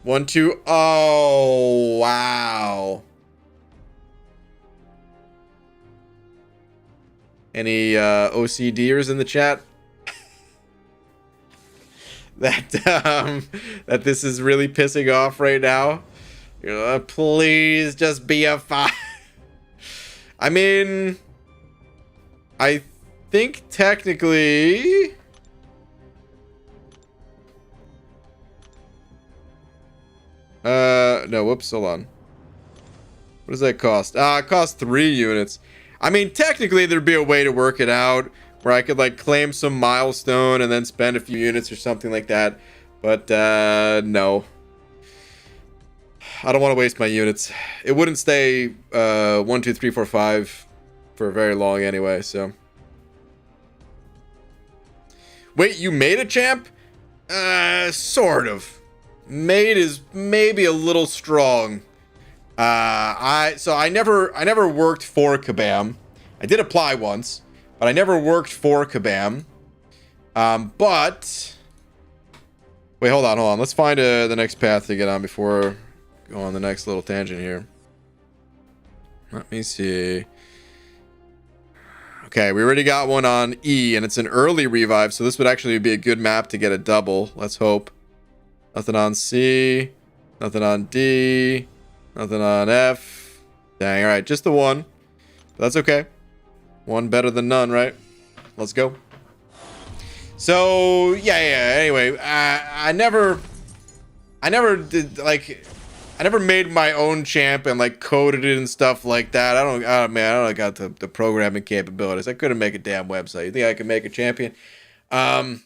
1, 2. Oh, wow. Any OCDers in the chat? that this is really pissing off right now. Please just be a 5. I mean, I think technically no, whoops, hold on. What does that cost? It costs 3 units. I mean, technically there'd be a way to work it out where I could like claim some milestone and then spend a few units or something like that. But no. I don't want to waste my units. It wouldn't stay 1, 2, 3, 4, 5 for very long anyway, so. Wait, you made a champ? Sort of. Made is maybe a little strong. I never worked for Kabam. I did apply once, but I never worked for Kabam. But wait, hold on. Let's find the next path to get on before go on the next little tangent here. Let me see. Okay, we already got one on E, and it's an early revive, so this would actually be a good map to get a double. Let's hope. Nothing on C. Nothing on D. Nothing on F. Dang, alright, just the one. But that's okay. One better than none, right? Let's go. So, yeah, anyway, I never did, like, I never made my own champ and, like, coded it and stuff like that. I don't got the programming capabilities. I couldn't make a damn website. You think I could make a champion? But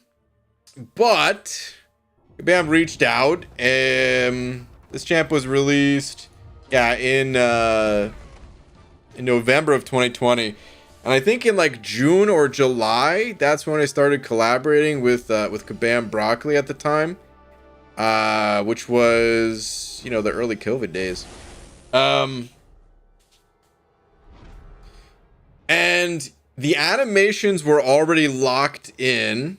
Bam reached out. This champ was released, yeah, in November of 2020, and I think in like June or July, that's when I started collaborating with Kabam Broccoli at the time, which was, you know, the early COVID days. And the animations were already locked in,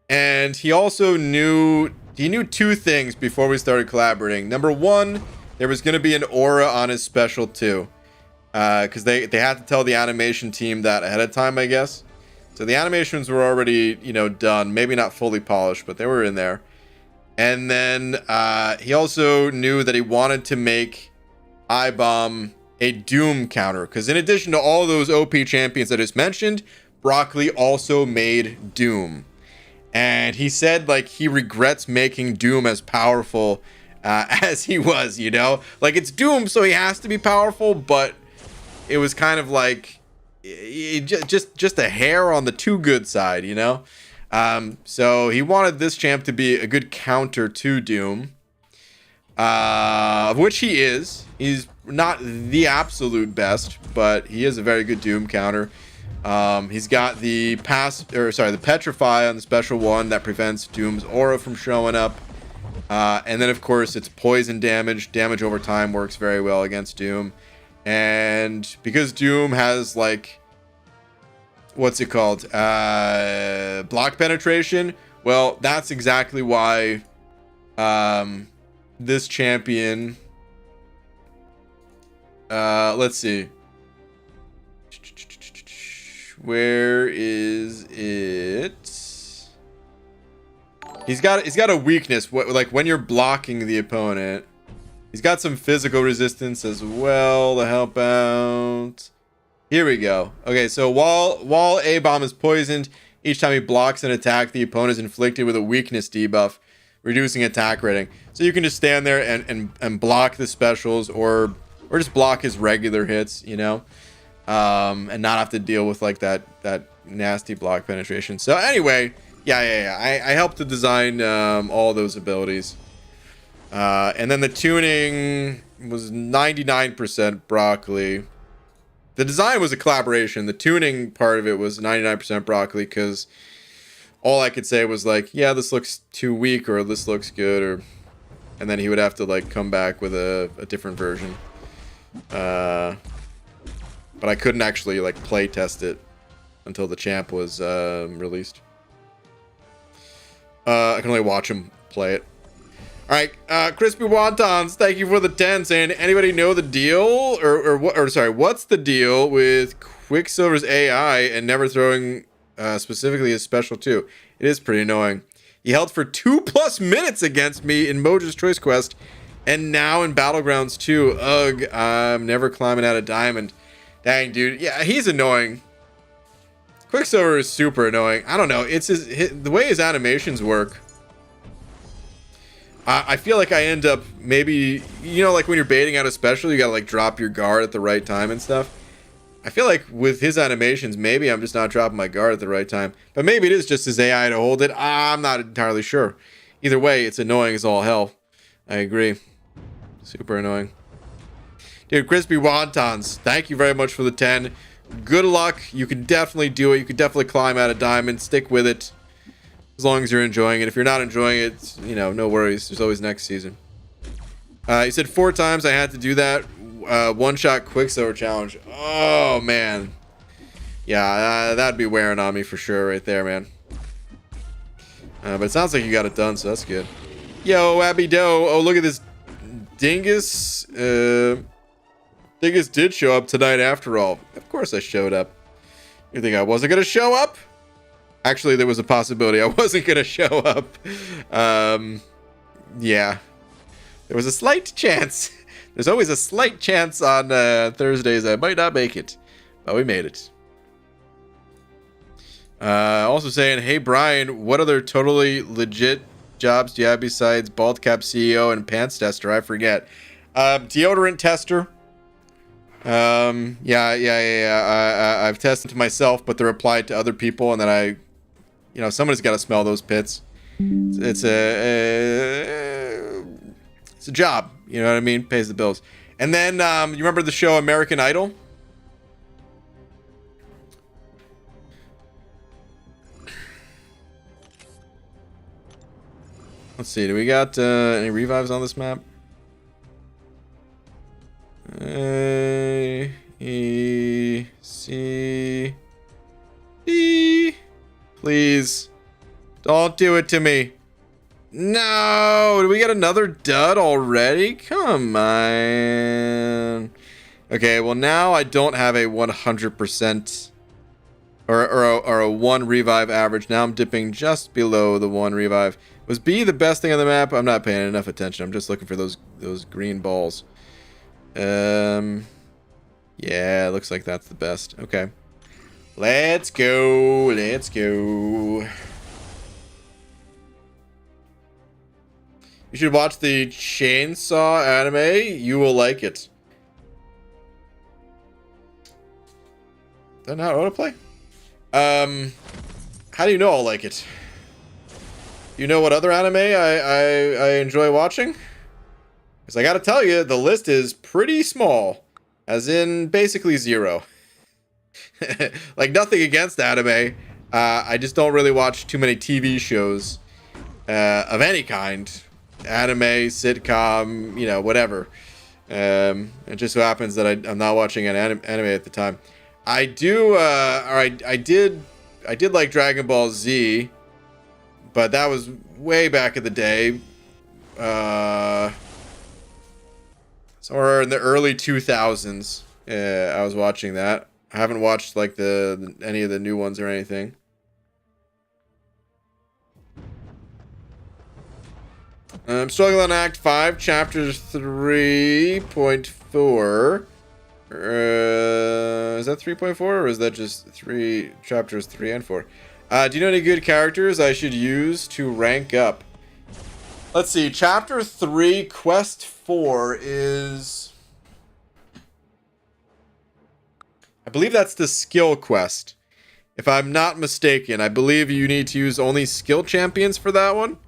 and he also knew he knew two things before we started collaborating. Number one, there was going to be an aura on his special too. Because they had to tell the animation team that ahead of time, I guess. So the animations were already, you know, done. Maybe not fully polished, but they were in there. And then he also knew that he wanted to make iBomb a Doom counter. Because in addition to all those OP champions that I just mentioned, Broccoli also made Doom. And he said, like, he regrets making Doom as powerful as he was, you know? Like, it's Doom, so he has to be powerful, but it was kind of like just a hair on the too good side, you know? So he wanted this champ to be a good counter to Doom, of which he is. He's not the absolute best, but he is a very good Doom counter. He's got the the Petrify on the special one that prevents Doom's aura from showing up. And then, of course, it's poison damage. Damage over time works very well against Doom. And because Doom has, like, what's it called? Block penetration. Well, that's exactly why this champion... let's see. Where is it? He's got a weakness. Like when you're blocking the opponent, he's got some physical resistance as well to help out. Here we go. Okay, so while A-Bomb is poisoned, each time he blocks an attack, the opponent is inflicted with a weakness debuff, reducing attack rating. So you can just stand there and block the specials or just block his regular hits, you know, and not have to deal with like that nasty block penetration. So anyway, yeah. I helped to design all those abilities. And then the tuning was 99% Broccoli. The design was a collaboration. The tuning part of it was 99% Broccoli because all I could say was like, yeah, this looks too weak or this looks good, and then he would have to like come back with a different version. But I couldn't actually like play test it until the champ was released. I can only watch him play it. All right, Crispy Wontons, thank you for the 10, saying, anybody know the deal? What's the deal with Quicksilver's AI and never throwing specifically his special too? It is pretty annoying. He held for 2+ minutes against me in Moja's Choice Quest, and now in Battlegrounds 2. Ugh, I'm never climbing out of Diamond. Dang, dude. Yeah, he's annoying. Quicksilver is super annoying. I don't know. It's the way his animations work. I feel like I end up maybe, you know, like when you're baiting out a special, you gotta like drop your guard at the right time and stuff. I feel like with his animations, maybe I'm just not dropping my guard at the right time. But maybe it is just his AI to hold it. I'm not entirely sure. Either way, it's annoying as all hell. I agree. Super annoying. Dude, Crispy Wontons, thank you very much for the 10. Good luck. You can definitely do it. You can definitely climb out of Diamond. Stick with it. As long as you're enjoying it. If you're not enjoying it, you know, no worries. There's always next season. You said 4 times I had to do that. One-shot Quicksilver challenge. Oh, man. Yeah, that'd be wearing on me for sure right there, man. But it sounds like you got it done, so that's good. Yo, Abby Doe. Oh, look at this. Dingus. Dingus did show up tonight after all. Of course I showed up. You think I wasn't going to show up? Actually, there was a possibility I wasn't going to show up. Yeah. There was a slight chance. There's always a slight chance on Thursdays I might not make it. But we made it. Also saying, hey, Brian, what other totally legit jobs do you have besides Bald Cap CEO and Pants Tester? I forget. Deodorant tester. Yeah. I've tested to myself, but they're applied to other people, and then you know, somebody's got to smell those pits. It's a job, you know what I mean? Pays the bills. And then you remember the show American Idol? Let's see. Do we got any revives on this map? A, E, C, D. Please. Don't do it to me. No! Did we get another dud already? Come on. Okay, well now I don't have a 100% or a 1 revive average. Now I'm dipping just below the 1 revive. Was B the best thing on the map? I'm not paying enough attention. I'm just looking for those green balls. Yeah, it looks like that's the best. Okay. Let's go. Let's go. You should watch the Chainsaw anime. You will like it. Is that not autoplay? How do you know I'll like it? You know what other anime I enjoy watching? Because I gotta tell you, the list is pretty small. As in, basically 0. Like, nothing against anime. I just don't really watch too many TV shows of any kind. Anime, sitcom, you know, whatever. It just so happens that I'm not watching an anime at the time. I do, or I did like Dragon Ball Z, but that was way back in the day. Somewhere in the early 2000s, I was watching that. I haven't watched like any of the new ones or anything. I'm struggling on Act 5, Chapter 3.4. Is that 3.4 or is that just chapters 3 and 4? Do you know any good characters I should use to rank up? Let's see. Chapter 3, Quest 4 is... I believe that's the skill quest. If I'm not mistaken, I believe you need to use only skill champions for that one.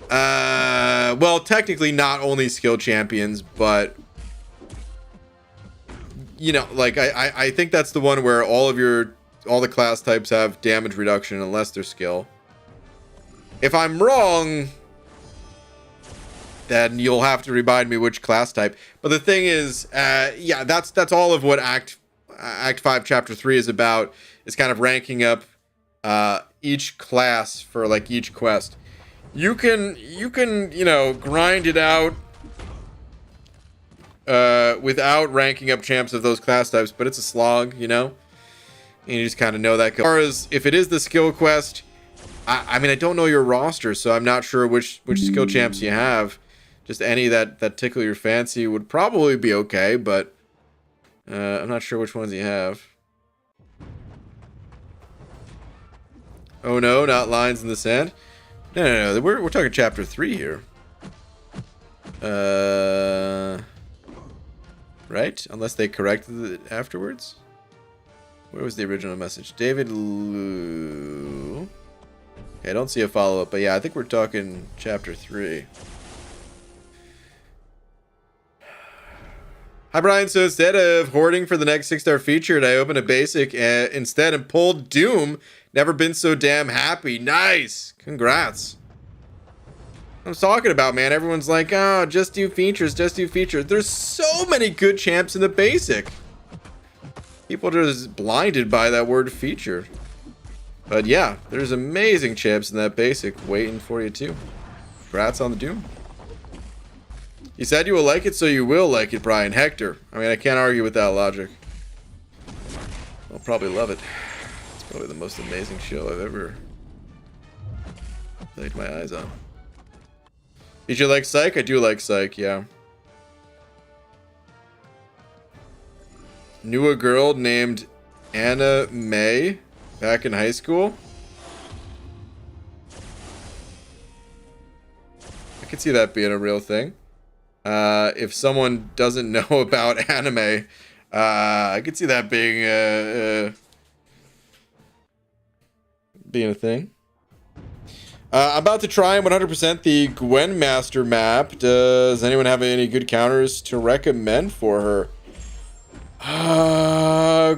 Well, technically not only skill champions, but... You know, like, I think that's the one where all the class types have damage reduction unless they're skill. If I'm wrong, then you'll have to remind me which class type. But the thing is, yeah, that's all of what Act 5, Chapter 3 is about, is kind of ranking up each class for, like, each quest. You can, you know, grind it out without ranking up champs of those class types, but it's a slog, you know? And you just kind of know that. As far as if it is the skill quest, I mean, I don't know your roster, so I'm not sure which skill champs you have. Just any that tickle your fancy would probably be okay, but I'm not sure which ones you have. Oh no, not lines in the sand. No, we're talking Chapter 3 here. Right? Unless they corrected it afterwards. Where was the original message? David Lou. Okay, I don't see a follow-up, but yeah, I think we're talking Chapter 3. Hi, Brian. So instead of hoarding for the next 6-star featured, I opened a basic instead and pulled Doom. Never been so damn happy. Nice. Congrats. I was talking about, man. Everyone's like, oh, just do features, just do features. There's so many good champs in the basic. People are just blinded by that word feature. But yeah, there's amazing champs in that basic waiting for you too. Congrats on the Doom. You said you will like it, so you will like it, Brian. Hector. I mean, I can't argue with that logic. I'll probably love it. It's probably the most amazing show I've ever laid my eyes on. Did you like Psych? I do like Psych, yeah. Knew a girl named Anna May back in high school. I could see that being a real thing. If someone doesn't know about anime, I could see that being a thing. I'm about to try 100% the Gwen Master map. Does anyone have any good counters to recommend for her?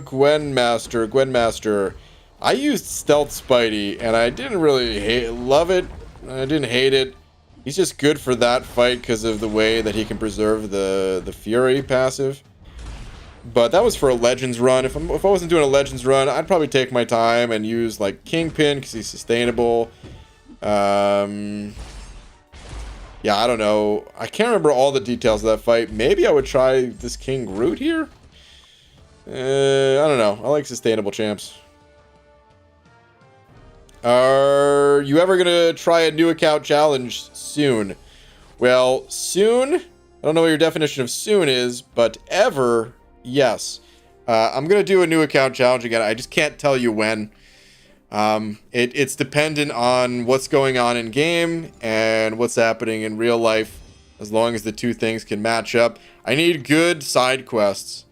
Gwen Master. I used Stealth Spidey, and I didn't really love it. I didn't hate it. He's just good for that fight because of the way that he can preserve the Fury passive. But that was for a Legends run. If I wasn't doing a Legends run, I'd probably take my time and use like Kingpin because he's sustainable. Yeah, I don't know. I can't remember all the details of that fight. Maybe I would try this King Groot here. I don't know. I like sustainable champs. Are you ever gonna try a new account challenge soon? Well, soon? I don't know what your definition of soon is, but ever, yes. I'm gonna do a new account challenge again. I just can't tell you when. It's dependent on what's going on in game and what's happening in real life. As long as the two things can match up. I need good side quests.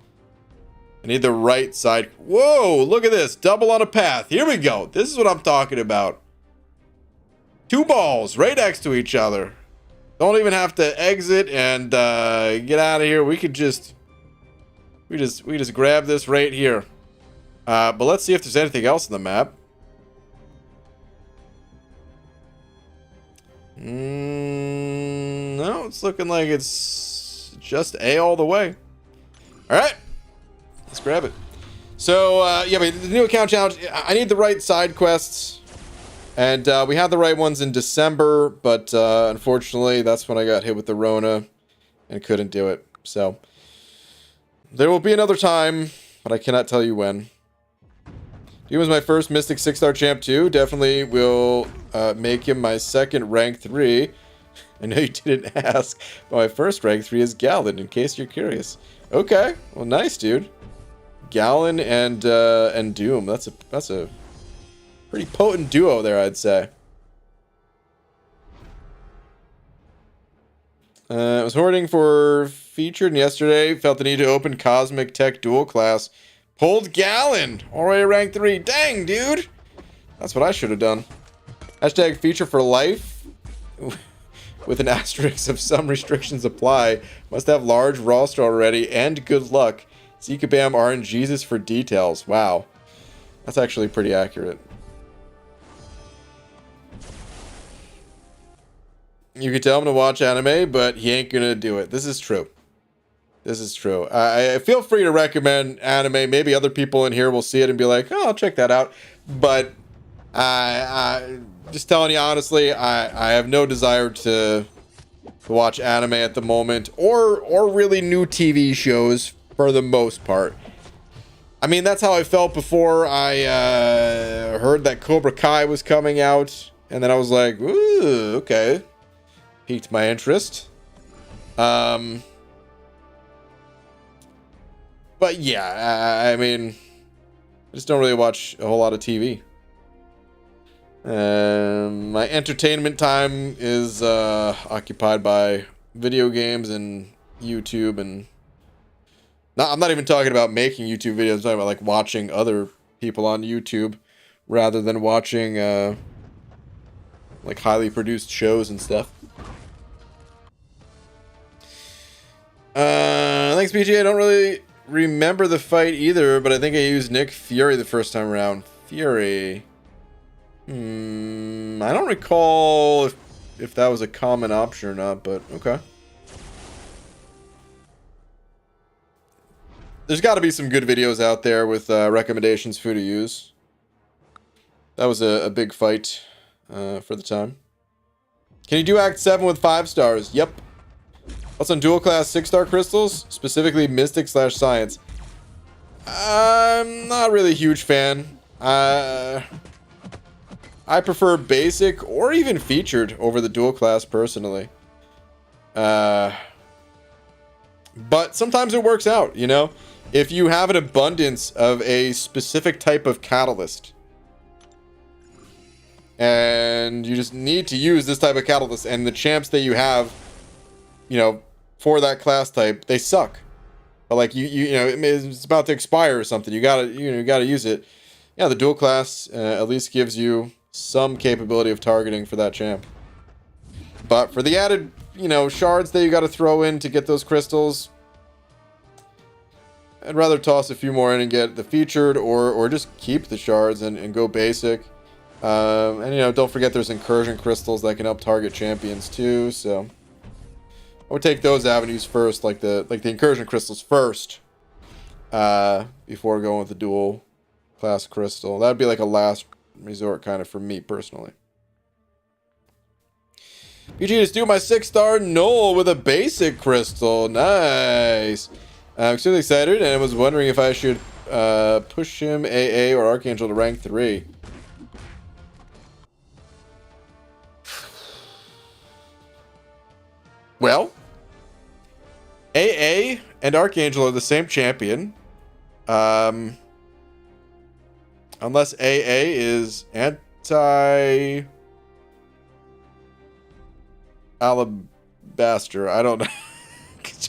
I need the right side. Whoa, look at this. Double on a path. Here we go. This is what I'm talking about. Two balls right next to each other. Don't even have to exit and get out of here. We could just... We just grab this right here. But let's see if there's anything else on the map. No, it's looking like it's just A all the way. All right. Let's grab it. So, yeah, but the new account challenge, I need the right side quests. And we had the right ones in December, but unfortunately, that's when I got hit with the Rona and couldn't do it. So, there will be another time, but I cannot tell you when. He was my first Mystic 6-star champ too. Definitely will make him my second rank 3. I know you didn't ask, but my first rank 3 is Gallon, in case you're curious. Okay, well, nice, dude. Gallon and Doom. That's a pretty potent duo there, I'd say. I was hoarding for featured yesterday. Felt the need to open Cosmic Tech Dual Class. Pulled Gallon. Already rank 3. Dang, dude. That's what I should have done. Hashtag feature for life. With an asterisk if some restrictions apply. Must have large roster already and good luck. Zikabam RNGesus for details. Wow. That's actually pretty accurate. You can tell him to watch anime, but he ain't gonna do it. This is true. This is true. I feel free to recommend anime. Maybe other people in here will see it and be like, oh, I'll check that out. But just telling you honestly, I have no desire to watch anime at the moment, or really new TV shows for the most part. I mean, that's how I felt before I heard that Cobra Kai was coming out, and then I was like, ooh, okay. Piqued my interest. But yeah, I mean, I just don't really watch a whole lot of TV. My entertainment time is occupied by video games and YouTube, and I'm not even talking about making YouTube videos. I'm talking about like watching other people on YouTube rather than watching like highly produced shows and stuff. Thanks, BG. I don't really remember the fight either, but I think I used Nick Fury the first time around. Fury. I don't recall if that was a common option or not, but okay. There's got to be some good videos out there with recommendations for who to use. That was a big fight for the time. Can you do Act 7 with 5 stars? Yep. What's on dual class 6-star crystals? Specifically Mystic/Science. I'm not really a huge fan. I prefer basic or even featured over the dual class personally. But sometimes it works out, you know? If you have an abundance of a specific type of catalyst, and you just need to use this type of catalyst, and the champs that you have, you know, for that class type, they suck. But like you know, it's about to expire or something. You gotta use it. Yeah, the dual class at least gives you some capability of targeting for that champ. But for the added, you know, shards that you got to throw in to get those crystals, I'd rather toss a few more in and get the featured, or just keep the shards and go basic. And you know, don't forget there's incursion crystals that can help target champions too. So I would take those avenues first, like the incursion crystals first, before going with the dual class crystal. That'd be like a last resort kind of for me personally. PG, just do my 6-star Null with a basic crystal. Nice. I'm extremely excited and I was wondering if I should push him AA or Archangel to rank 3. Well, AA and Archangel are the same champion. Unless AA is anti Alabaster. I don't know.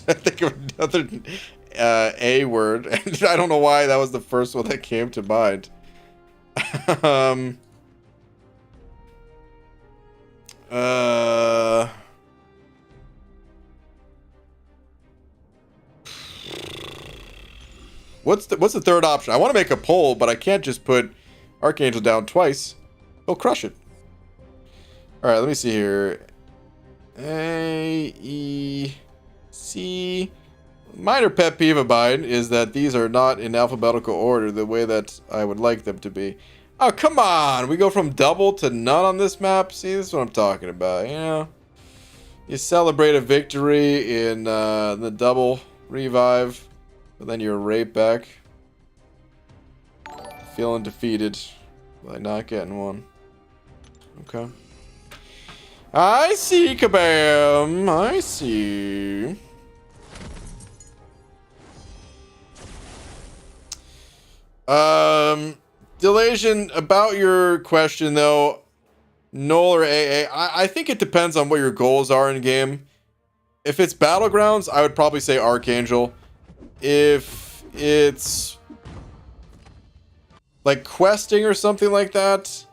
I think of another A word, and I don't know why that was the first one that came to mind. What's the third option? I want to make a poll, but I can't just put Archangel down twice. He'll crush it. All right, let me see here. A, E, C. Minor pet peeve of mine is that these are not in alphabetical order the way that I would like them to be. Oh, come on. We go from double to none on this map. See, this is what I'm talking about, you know? You celebrate a victory in the double revive, but then you're right back. Feeling defeated by not getting one. Okay. I see, kabam. I see. Delation, about your question though, Null or AA, I think it depends on what your goals are in game. If it's Battlegrounds, I would probably say Archangel. If it's like questing or something like that,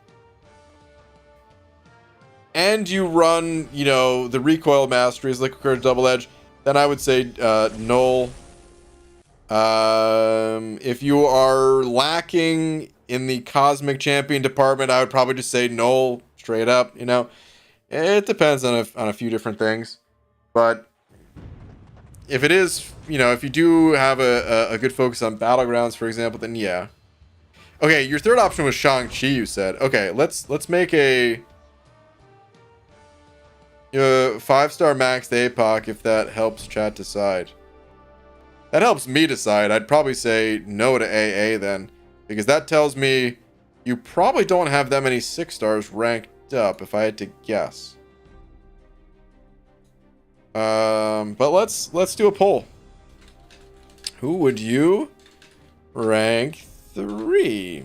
and you run, you know, the recoil masteries, Liquid Courage, Double Edge, then I would say Null. If you are lacking in the Cosmic Champion department, I would probably just say Null straight up, you know. It depends on a few different things. But if it is, you know, if you do have a good focus on Battlegrounds, for example, then yeah. Okay, your third option was Shang-Chi, you said. Okay, let's make a 5-star max APOC if that helps chat decide. That helps me decide. I'd probably say no to AA then, because that tells me you probably don't have that many 6-stars ranked up, if I had to guess. But let's do a poll. Who would you rank 3?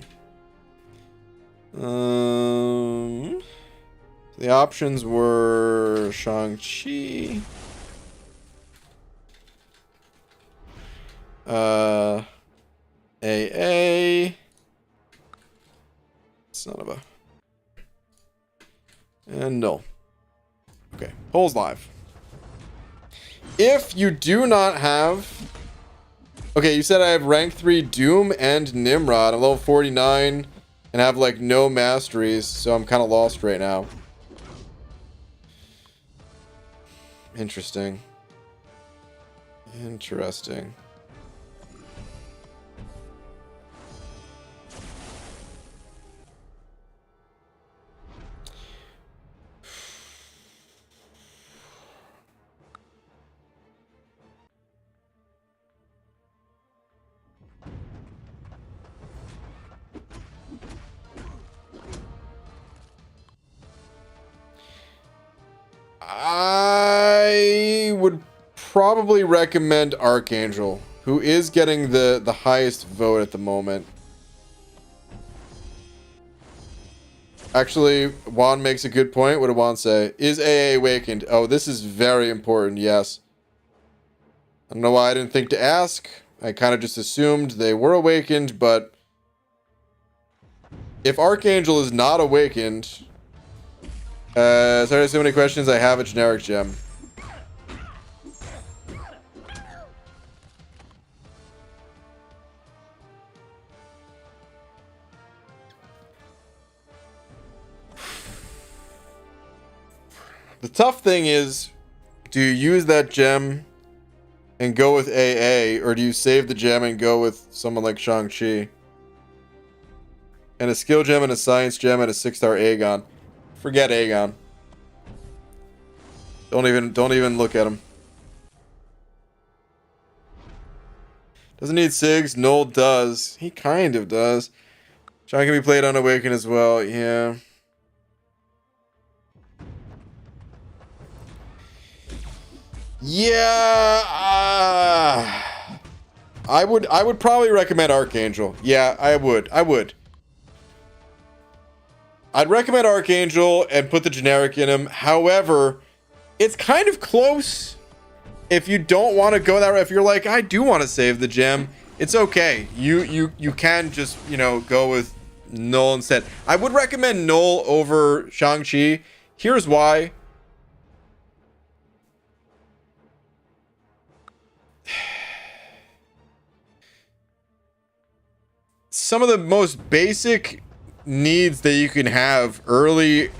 The options were Shang-Chi, AA, son of a, and no. Okay, poll's live. If you do not have, okay, you said I have rank 3 Doom and Nimrod. I'm level 49 and have like no masteries, so I'm kind of lost right now. Interesting. Interesting. I would probably recommend Archangel, who is getting the highest vote at the moment. Actually, Juan makes a good point. What did Juan say? Is AA awakened? Oh, this is very important, yes. I don't know why I didn't think to ask. I kind of just assumed they were awakened, but if Archangel is not awakened... sorry, so many questions. I have a generic gem. The tough thing is, do you use that gem and go with AA, or do you save the gem and go with someone like Shang-Chi? And a skill gem and a science gem and a 6-star Aegon. Forget Aegon. Don't even look at him. Doesn't need SIGs. Null does. He kind of does. Sean can be played on Awaken as well. Yeah. Yeah. I would probably recommend Archangel. Yeah, I would. I'd recommend Archangel and put the generic in him. However, it's kind of close. If you don't want to go that route, if you're like, I do want to save the gem, it's okay. You can just, you know, go with Null instead. I would recommend Null over Shang-Chi. Here's why. Some of the most basic needs that you can have earlier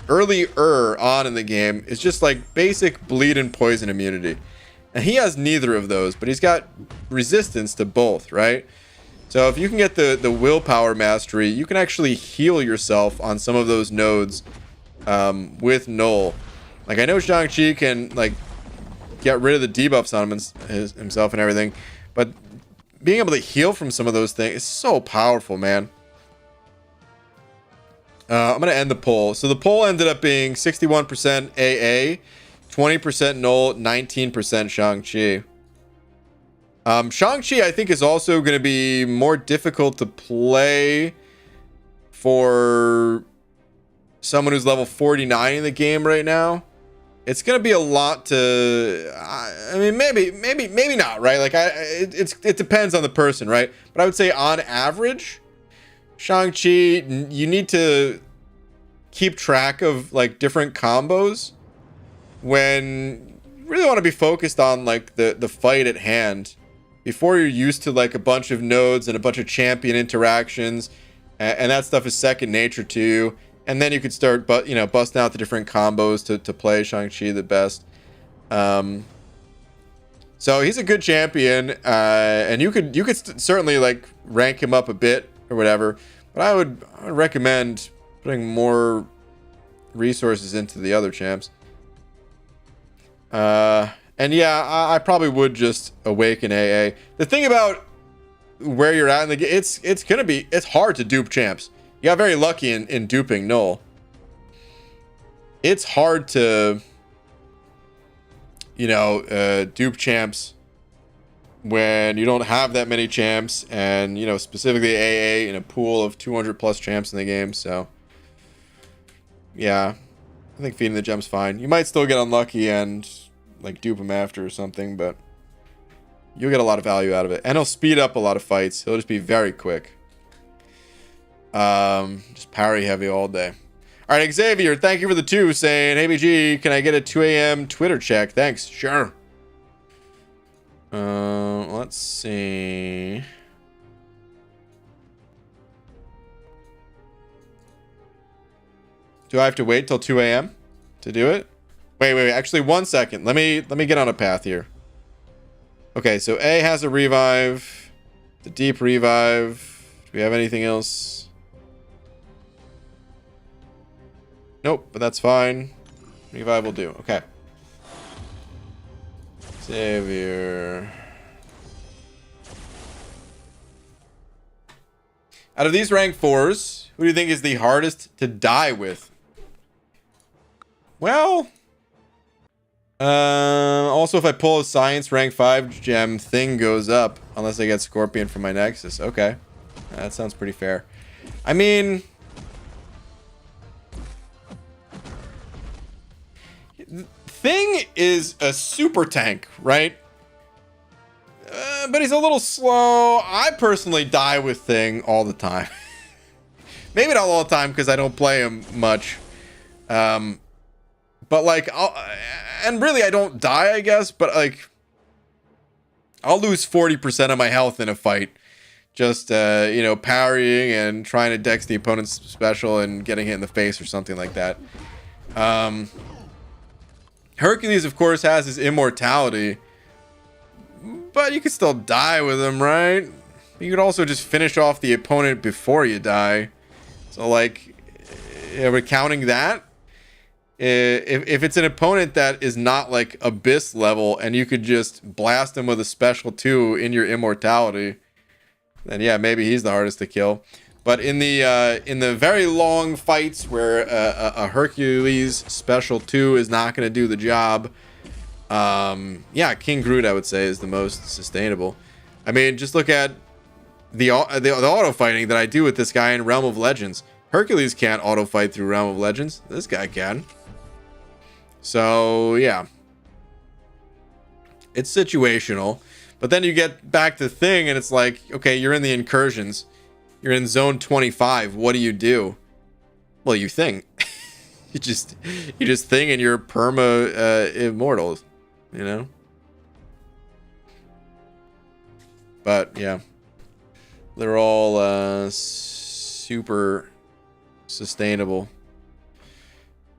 on in the game is just like basic bleed and poison immunity. And he has neither of those, but he's got resistance to both, right? So if you can get the willpower mastery, you can actually heal yourself on some of those nodes with Null. Like, I know Shang-Chi can like get rid of the debuffs on himself and everything, but being able to heal from some of those things is so powerful, man. I'm going to end the poll. So the poll ended up being 61% AA, 20% Null, 19% Shang-Chi. Shang-Chi, I think, is also going to be more difficult to play for someone who's level 49 in the game right now. It's going to be a lot to... I mean, maybe not, right? Like, it depends on the person, right? But I would say on average, Shang-Chi, you need to keep track of like different combos when you really want to be focused on like the fight at hand before you're used to like a bunch of nodes and a bunch of champion interactions, and that stuff is second nature to you. And then you could start busting out the different combos to play Shang-Chi the best. So he's a good champion, and you could certainly like rank him up a bit or whatever. But I would recommend putting more resources into the other champs. And yeah, I probably would just Awaken AA. The thing about where you're at in the game, it's hard to dupe champs. You got very lucky in duping Null. It's hard to, dupe champs when you don't have that many champs, and specifically AA in a pool of 200 plus champs in the game. So yeah, I think feeding the gem's fine. You might still get unlucky and like dupe him after or something, but you'll get a lot of value out of it, and he'll speed up a lot of fights. He'll just be very quick. Just parry heavy all day. All right, Xavier, thank you for the 2, saying, hey BG, can I get a 2 a.m. Twitter check? Thanks. Sure. Let's see. Do I have to wait till 2 a.m. to do it? Wait. Actually, 1 second. Let me get on a path here. Okay, so A has a revive. The deep revive. Do we have anything else? Nope, but that's fine. Revive will do. Okay. Xavier. Out of these rank 4s, who do you think is the hardest to die with? Well, also if I pull a science rank 5 gem, thing goes up unless I get Scorpion from my Nexus. Okay, that sounds pretty fair. I mean, Thing is a super tank, right? But he's a little slow. I personally die with Thing all the time. Maybe not all the time because I don't play him much. But like, and really I don't die, I guess, but like, I'll lose 40% of my health in a fight. Just, parrying and trying to dex the opponent's special and getting hit in the face or something like that. Hercules, of course, has his immortality, but you could still die with him, right? You could also just finish off the opponent before you die. So, like, we're counting that. if it's an opponent that is not like Abyss level and you could just blast him with a special 2 in your immortality, then yeah, maybe he's the hardest to kill. But in the very long fights where a Hercules special 2 is not going to do the job, yeah, King Groot I would say is the most sustainable. I mean, just look at the auto fighting that I do with this guy in Realm of Legends. Hercules can't auto fight through Realm of Legends. This guy can. So yeah, it's situational. But then you get back to Thing, and it's like, okay, you're in the incursions. You're in zone 25. What do? Well, you Thing. you just Thing, and you're perma immortal. You know. But yeah, they're all super sustainable.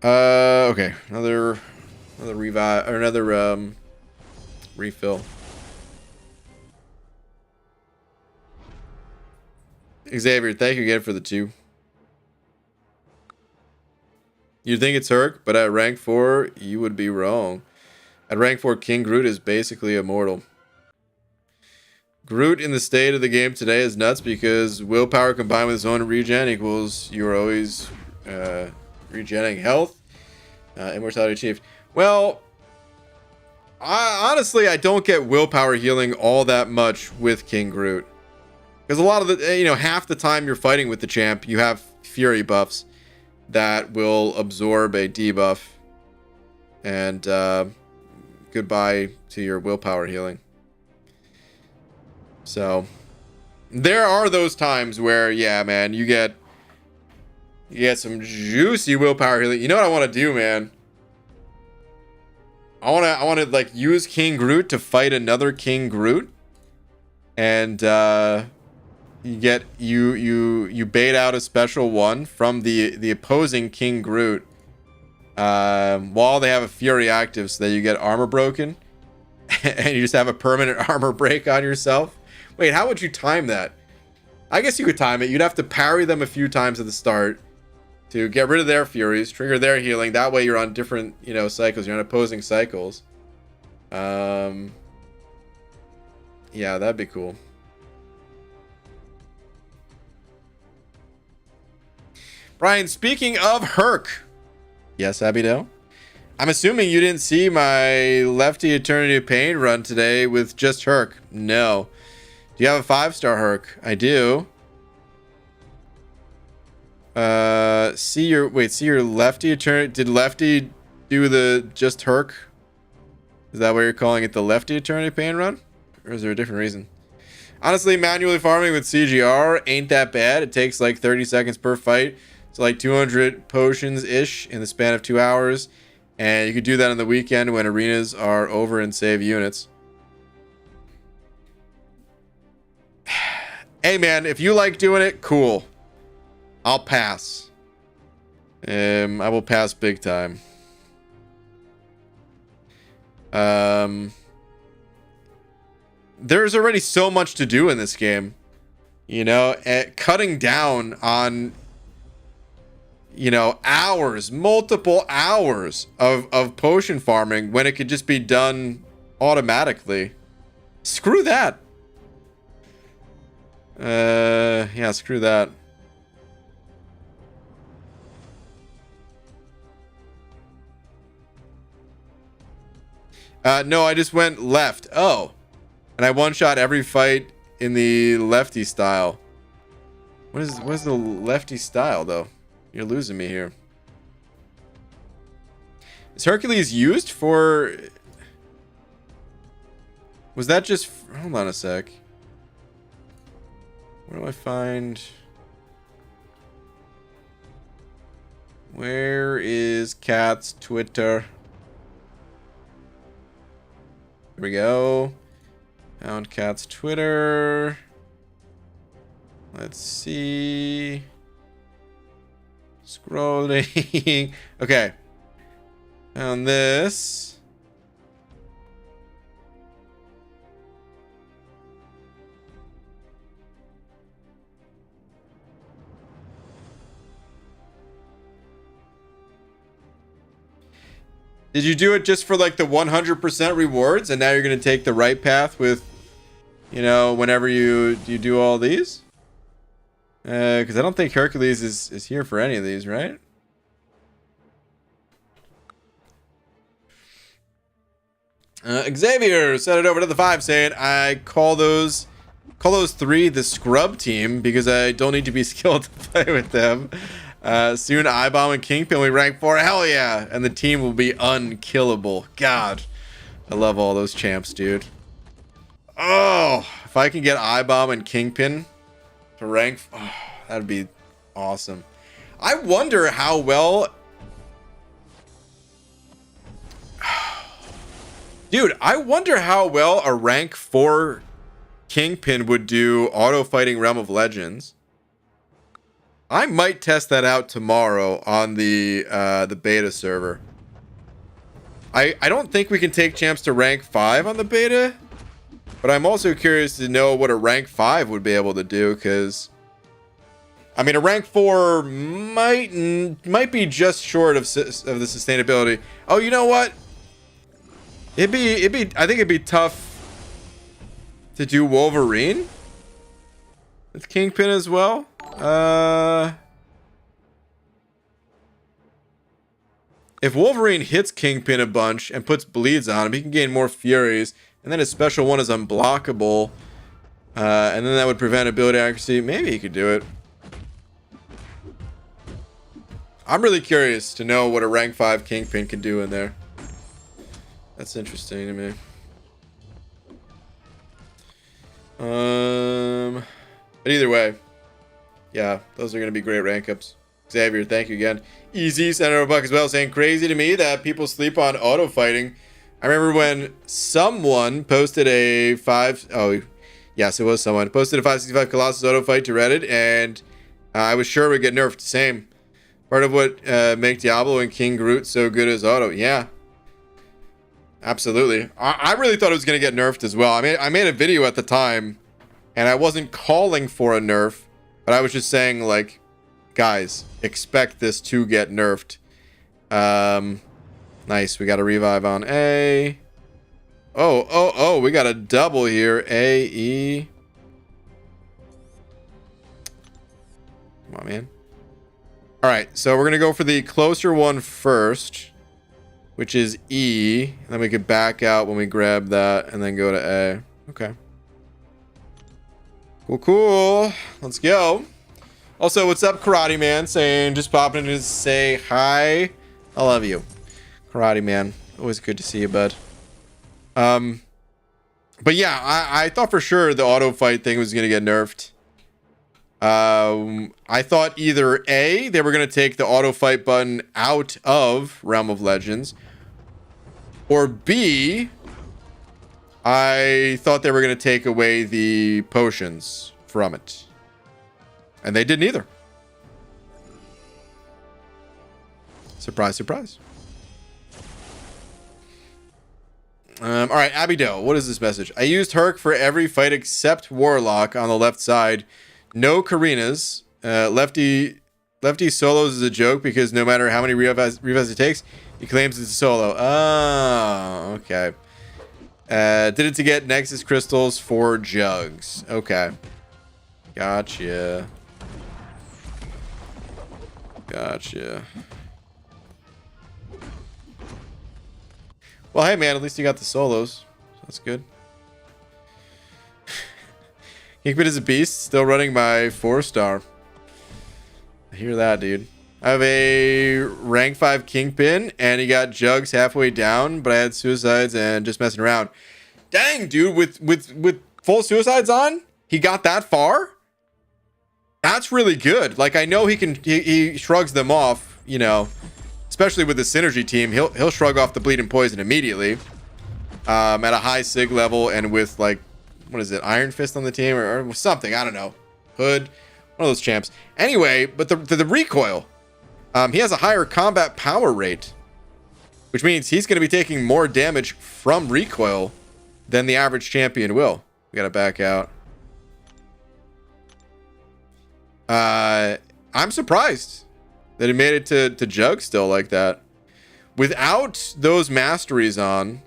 Okay, another revive or another refill. Xavier, thank you again for the 2. You'd think it's Herc, but at rank 4, you would be wrong. At rank 4, King Groot is basically immortal. Groot in the state of the game today is nuts because willpower combined with zone regen equals you're always regenerating health. Immortality achieved. Well, honestly, I don't get willpower healing all that much with King Groot. Because a lot of the, half the time you're fighting with the champ, you have fury buffs that will absorb a debuff. And goodbye to your willpower healing. So, there are those times where, yeah, man, you get some juicy willpower healing. You know what I want to do, man? I want to like use King Groot to fight another King Groot, and you bait out a special 1 from the opposing King Groot, while they have a Fury active, so that you get armor broken, and you just have a permanent armor break on yourself. Wait, how would you time that? I guess you could time it. You'd have to parry them a few times at the start to get rid of their furies, trigger their healing. That way you're on different, cycles. You're on opposing cycles. Yeah, that'd be cool. Brian, speaking of Herc. Yes, Abido? I'm assuming you didn't see my Lefty Eternity of Pain run today with just Herc. No. Do you have a 5-star Herc? I do. See your Lefty Eternity. Did Lefty do the just Herc? Is that what you're calling it, the Lefty Eternity Pain run? Or is there a different reason? Honestly, manually farming with CGR ain't that bad. It takes like 30 seconds per fight. It's like 200 potions-ish in the span of 2 hours. And you could do that on the weekend when arenas are over and save units. Hey man, if you like doing it, cool. I'll pass. I will pass big time. There's already so much to do in this game. Cutting down on, hours, multiple hours of potion farming when it could just be done automatically. Screw that. Yeah, screw that. No, I just went left. Oh. And I one-shot every fight in the lefty style. What is the lefty style, though? You're losing me here. Is Hercules used for... Was that just... Hold on a sec. Where do I find... Where is Cat's Twitter? Here we go. Found Cat's Twitter. Let's see. Scrolling. Okay. Found this. Did you do it just for like the 100% rewards, and now you're gonna take the right path with, you know, whenever you do all these? Because I don't think Hercules is here for any of these, right? Xavier sent it over to the 5 saying, I call those 3 the scrub team because I don't need to be skilled to play with them. Soon iBomb and Kingpin will rank 4. Hell yeah. And the team will be unkillable. God. I love all those champs, dude. Oh, if I can get iBomb and Kingpin to rank, oh, that'd be awesome. I wonder how well... Dude, I wonder how well a rank 4 Kingpin would do auto fighting Realm of Legends. I might test that out tomorrow on the beta server. I don't think we can take champs to rank 5 on the beta, but I'm also curious to know what a rank 5 would be able to do, because I mean a rank 4 might be just short of the sustainability. Oh, you know what? I think it'd be tough to do Wolverine with Kingpin as well. If Wolverine hits Kingpin a bunch and puts bleeds on him, he can gain more Furies, and then his special one is unblockable, and then that would prevent ability accuracy. Maybe he could do it. I'm really curious to know what a rank 5 Kingpin can do in there. That's interesting to me. But either way, yeah, those are going to be great rank ups. Xavier, thank you again. Easy, Senator Buck as well, saying crazy to me that people sleep on auto fighting. I remember when someone posted a 5... Oh, yes, it was someone. Posted a 565 Colossus auto fight to Reddit, and I was sure it would get nerfed. Same. Part of what make Diablo and King Groot so good as auto. Yeah. Absolutely. I really thought it was going to get nerfed as well. I made a video at the time, and I wasn't calling for a nerf, but I was just saying, like, guys, expect this to get nerfed. Nice. We got a revive on A. Oh, we got a double here. A, E. Come on, man. All right, so we're going to go for the closer one first, which is E. And then we could back out when we grab that and then go to A. Okay. Cool. Let's go. Also, what's up, Karate Man? Saying, just popping in to say hi. I love you, Karate Man. Always good to see you, bud. But yeah, I thought for sure the auto fight thing was going to get nerfed. I thought either A, they were going to take the auto fight button out of Realm of Legends, or B, I thought they were going to take away the potions from it. And they did neither. Surprise, surprise. All right, Abido, what is this message? I used Herc for every fight except Warlock on the left side. No Karinas. Lefty solos is a joke because no matter how many revives it takes, he claims it's a solo. Oh, okay. Did it to get Nexus crystals for jugs. Okay. Gotcha. Well, hey, man, at least you got the solos. That's good. Kingpin is a beast. Still running my 4-star. I hear that, dude. I have a rank 5 Kingpin, and he got jugs halfway down, but I had suicides and just messing around. Dang, dude, with full suicides on, he got that far? That's really good. Like, I know he shrugs them off, you know, especially with the synergy team. He'll shrug off the bleed and poison immediately. At a high sig level and with, like, what is it, Iron Fist on the team or something, I don't know. Hood, one of those champs. Anyway, but the recoil, he has a higher combat power rate, which means he's going to be taking more damage from recoil than the average champion will. We got to back out. I'm surprised that he made it to jug still like that. Without those masteries on,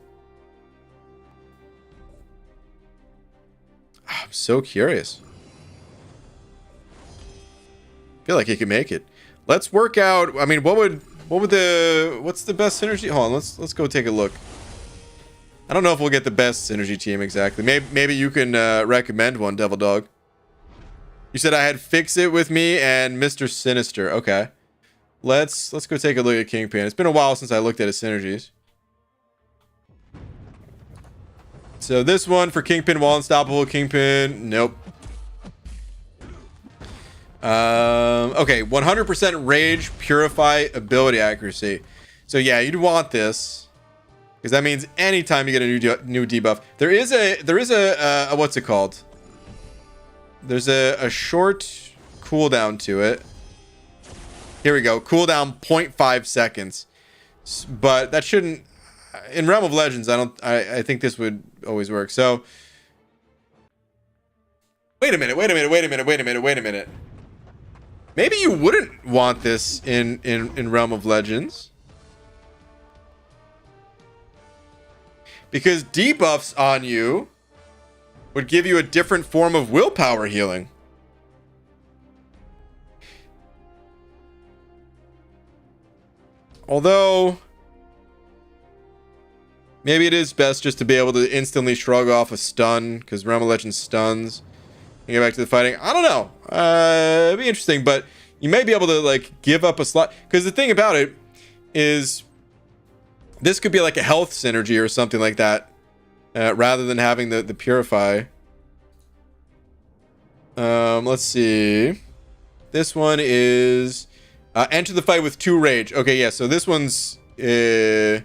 I'm so curious. I feel like he could make it. Let's work out. I mean, what's the best synergy? Hold on, let's go take a look. I don't know if we'll get the best synergy team exactly. Maybe you can recommend one, Devil Dog. You said I had Fix It with me and Mr. Sinister. Okay. Let's go take a look at Kingpin. It's been a while since I looked at his synergies. So this one for Kingpin, Wall Unstoppable. Kingpin, nope. Okay, 100% Rage, Purify, Ability Accuracy. So yeah, you'd want this, because that means anytime you get a new debuff, there is a what's it called? There's a short cooldown to it. Here we go. Cooldown 0.5 seconds. But that shouldn't, in Realm of Legends, I think this would always work. So wait a minute. Maybe you wouldn't want this in Realm of Legends. Because debuffs on you would give you a different form of willpower healing. Although, maybe it is best just to be able to instantly shrug off a stun, because Realm of Legends stuns. And get back to the fighting. I don't know. It'd be interesting, but you may be able to like give up a slot. Because the thing about it is, this could be like a health synergy or something like that, rather than having the purify. Let's see. This one is enter the fight with 2 rage. Okay, yeah. So this one's well,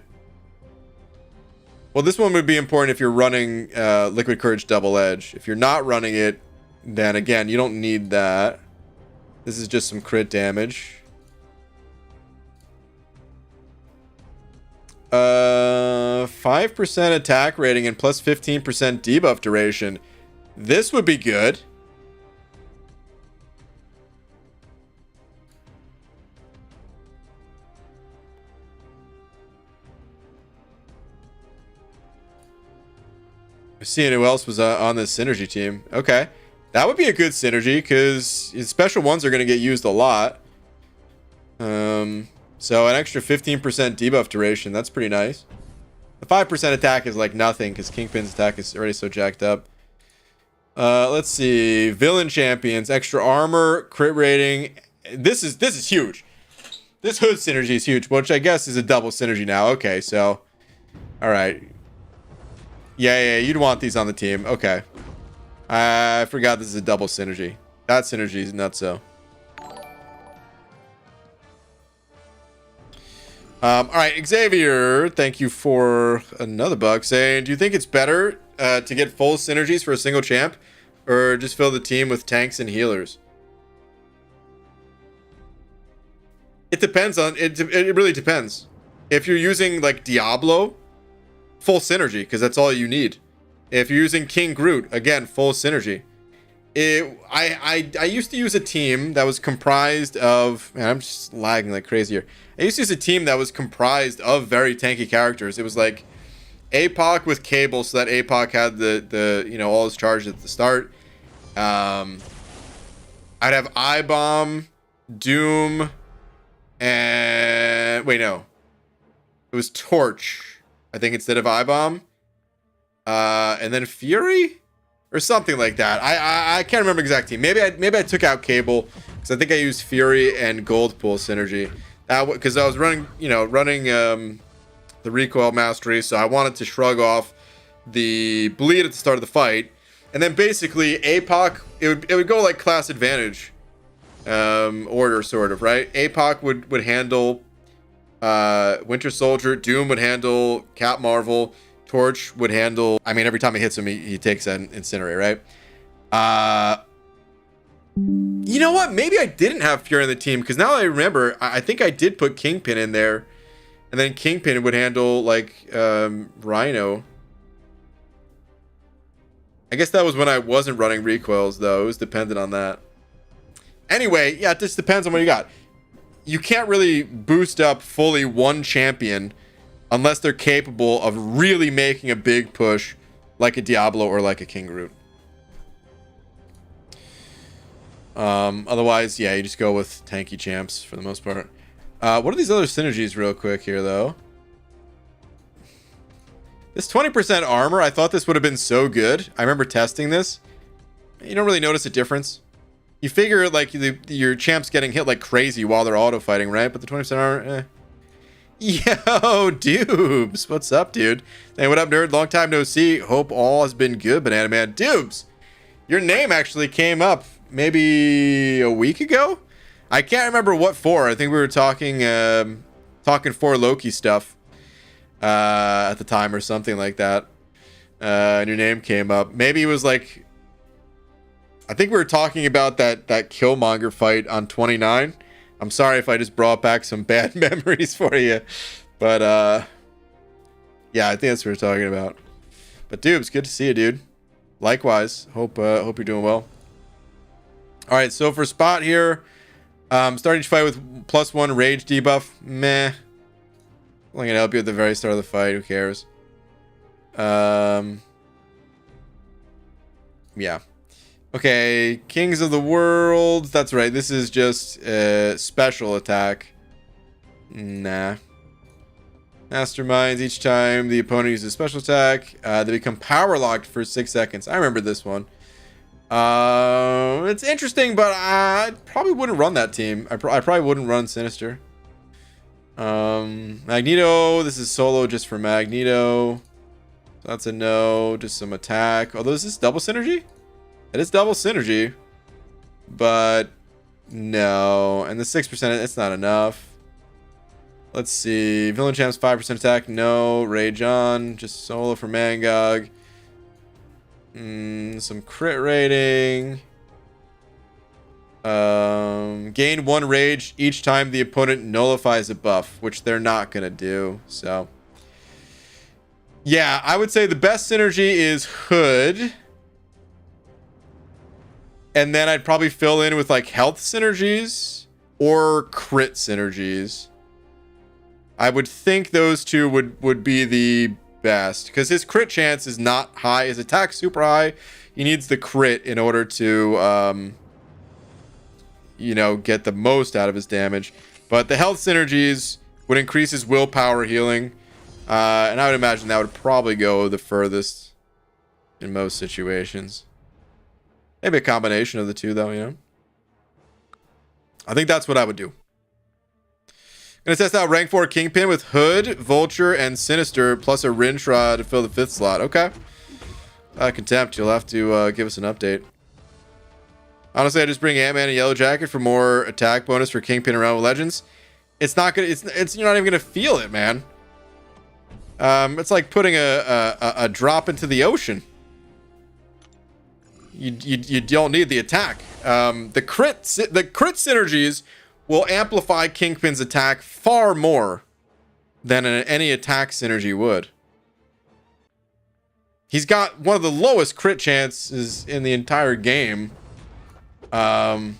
this one would be important if you're running Liquid Courage Double Edge. If you're not running it, then again, you don't need that. This is just some crit damage. 5% attack rating and plus 15% debuff duration. This would be good. Seeing who else was on this synergy team. Okay, that would be a good synergy because special ones are going to get used a lot. So an extra 15% debuff duration, that's pretty nice. The 5% attack is like nothing because Kingpin's attack is already so jacked up. Let's see, villain champions, extra armor, crit rating. This is huge. This hood synergy is huge, which I guess is a double synergy now. Okay, so all right. Yeah, you'd want these on the team. Okay. I forgot this is a double synergy. That synergy is nutso. All right, Xavier, thank you for another buck. Saying, do you think it's better to get full synergies for a single champ, or just fill the team with tanks and healers? It depends on it. It really depends. If you're using like Diablo, full synergy, because that's all you need. If you're using King Groot, again, full synergy. I used to use a team that was comprised of, man, I'm just lagging like crazy here. I used to use a team that was comprised of very tanky characters. It was like APOC with Cable, so that APOC had the you know, all his charges at the start. I'd have I-Bomb, Doom, and wait, no, it was Torch, I think, instead of I-Bomb. And then Fury or something like that. I can't remember exact team. Maybe I took out Cable because I think I used Fury and Gold Pool synergy. Because I was running the recoil mastery, so I wanted to shrug off the bleed at the start of the fight, and then basically APOC, it would go like class advantage order, sort of, right? APOC would handle Winter Soldier, Doom would handle Cap Marvel, Torch would handle, I mean, every time he hits him, he takes an Incinerate, right? You know what? Maybe I didn't have Fury in the team, because now I remember, I think I did put Kingpin in there, and then Kingpin would handle, like, Rhino. I guess that was when I wasn't running recoils, though. It was dependent on that. Anyway, yeah, it just depends on what you got. you can't really boost up fully one champion unless they're capable of really making a big push like a Diablo or like a King Groot. Otherwise, yeah, you just go with tanky champs for the most part. What are these other synergies real quick here, though? This 20% armor, I thought this would have been so good. I remember testing this. You don't really notice a difference. You figure, like, your champ's getting hit like crazy while they're auto-fighting, right? But the 20% armor, eh. Yo, Dubes. What's up, dude? Hey, what up, nerd? Long time no see. Hope all has been good, Banana Man. Dubes, your name actually came up maybe a week ago. I can't remember what for. I think we were talking for Loki stuff at the time or something like that. And your name came up. Maybe it was like, I think we were talking about that Killmonger fight on 29. I'm sorry if I just brought back some bad memories for you, but yeah, I think that's what we're talking about. But Dubes, good to see you, dude. Likewise. Hope you're doing well. All right, so for spot here, starting each fight with +1 rage debuff. Meh. Only gonna help you at the very start of the fight. Who cares? Yeah. Okay, Kings of the World. That's right. This is just special attack. Nah. Masterminds. Each time the opponent uses special attack, they become power locked for 6 seconds. I remember this one. It's interesting, but I probably wouldn't run that team. I probably wouldn't run Sinister. Magneto. This is solo just for Magneto. That's a no. Just some attack. Although, is this double synergy? It is double synergy, but no. And the 6%, it's not enough. Let's see. Villain champs 5% attack. No. Rage on. Just solo for Mangog. Some crit rating. Gain 1 rage each time the opponent nullifies a buff, which they're not gonna do. So yeah, I would say the best synergy is Hood. And then I'd probably fill in with like health synergies or crit synergies. I would think those two would be the best, because his crit chance is not high. His attack's super high. He needs the crit in order to, you know, get the most out of his damage. But the health synergies would increase his willpower healing. And I would imagine that would probably go the furthest in most situations. Maybe a combination of the two, though, you know? I think that's what I would do. Gonna test out rank 4 Kingpin with Hood, Vulture, and Sinister, plus a Rintrah to fill the 5th slot. Okay. Contempt, you'll have to give us an update. Honestly, I just bring Ant-Man and Yellow Jacket for more attack bonus for Kingpin around with Legends. It's not gonna. It's you're not even gonna feel it, man. It's like putting a drop into the ocean. You don't need the attack. The crit synergies will amplify Kingpin's attack far more than any attack synergy would. He's got one of the lowest crit chances in the entire game. 14%.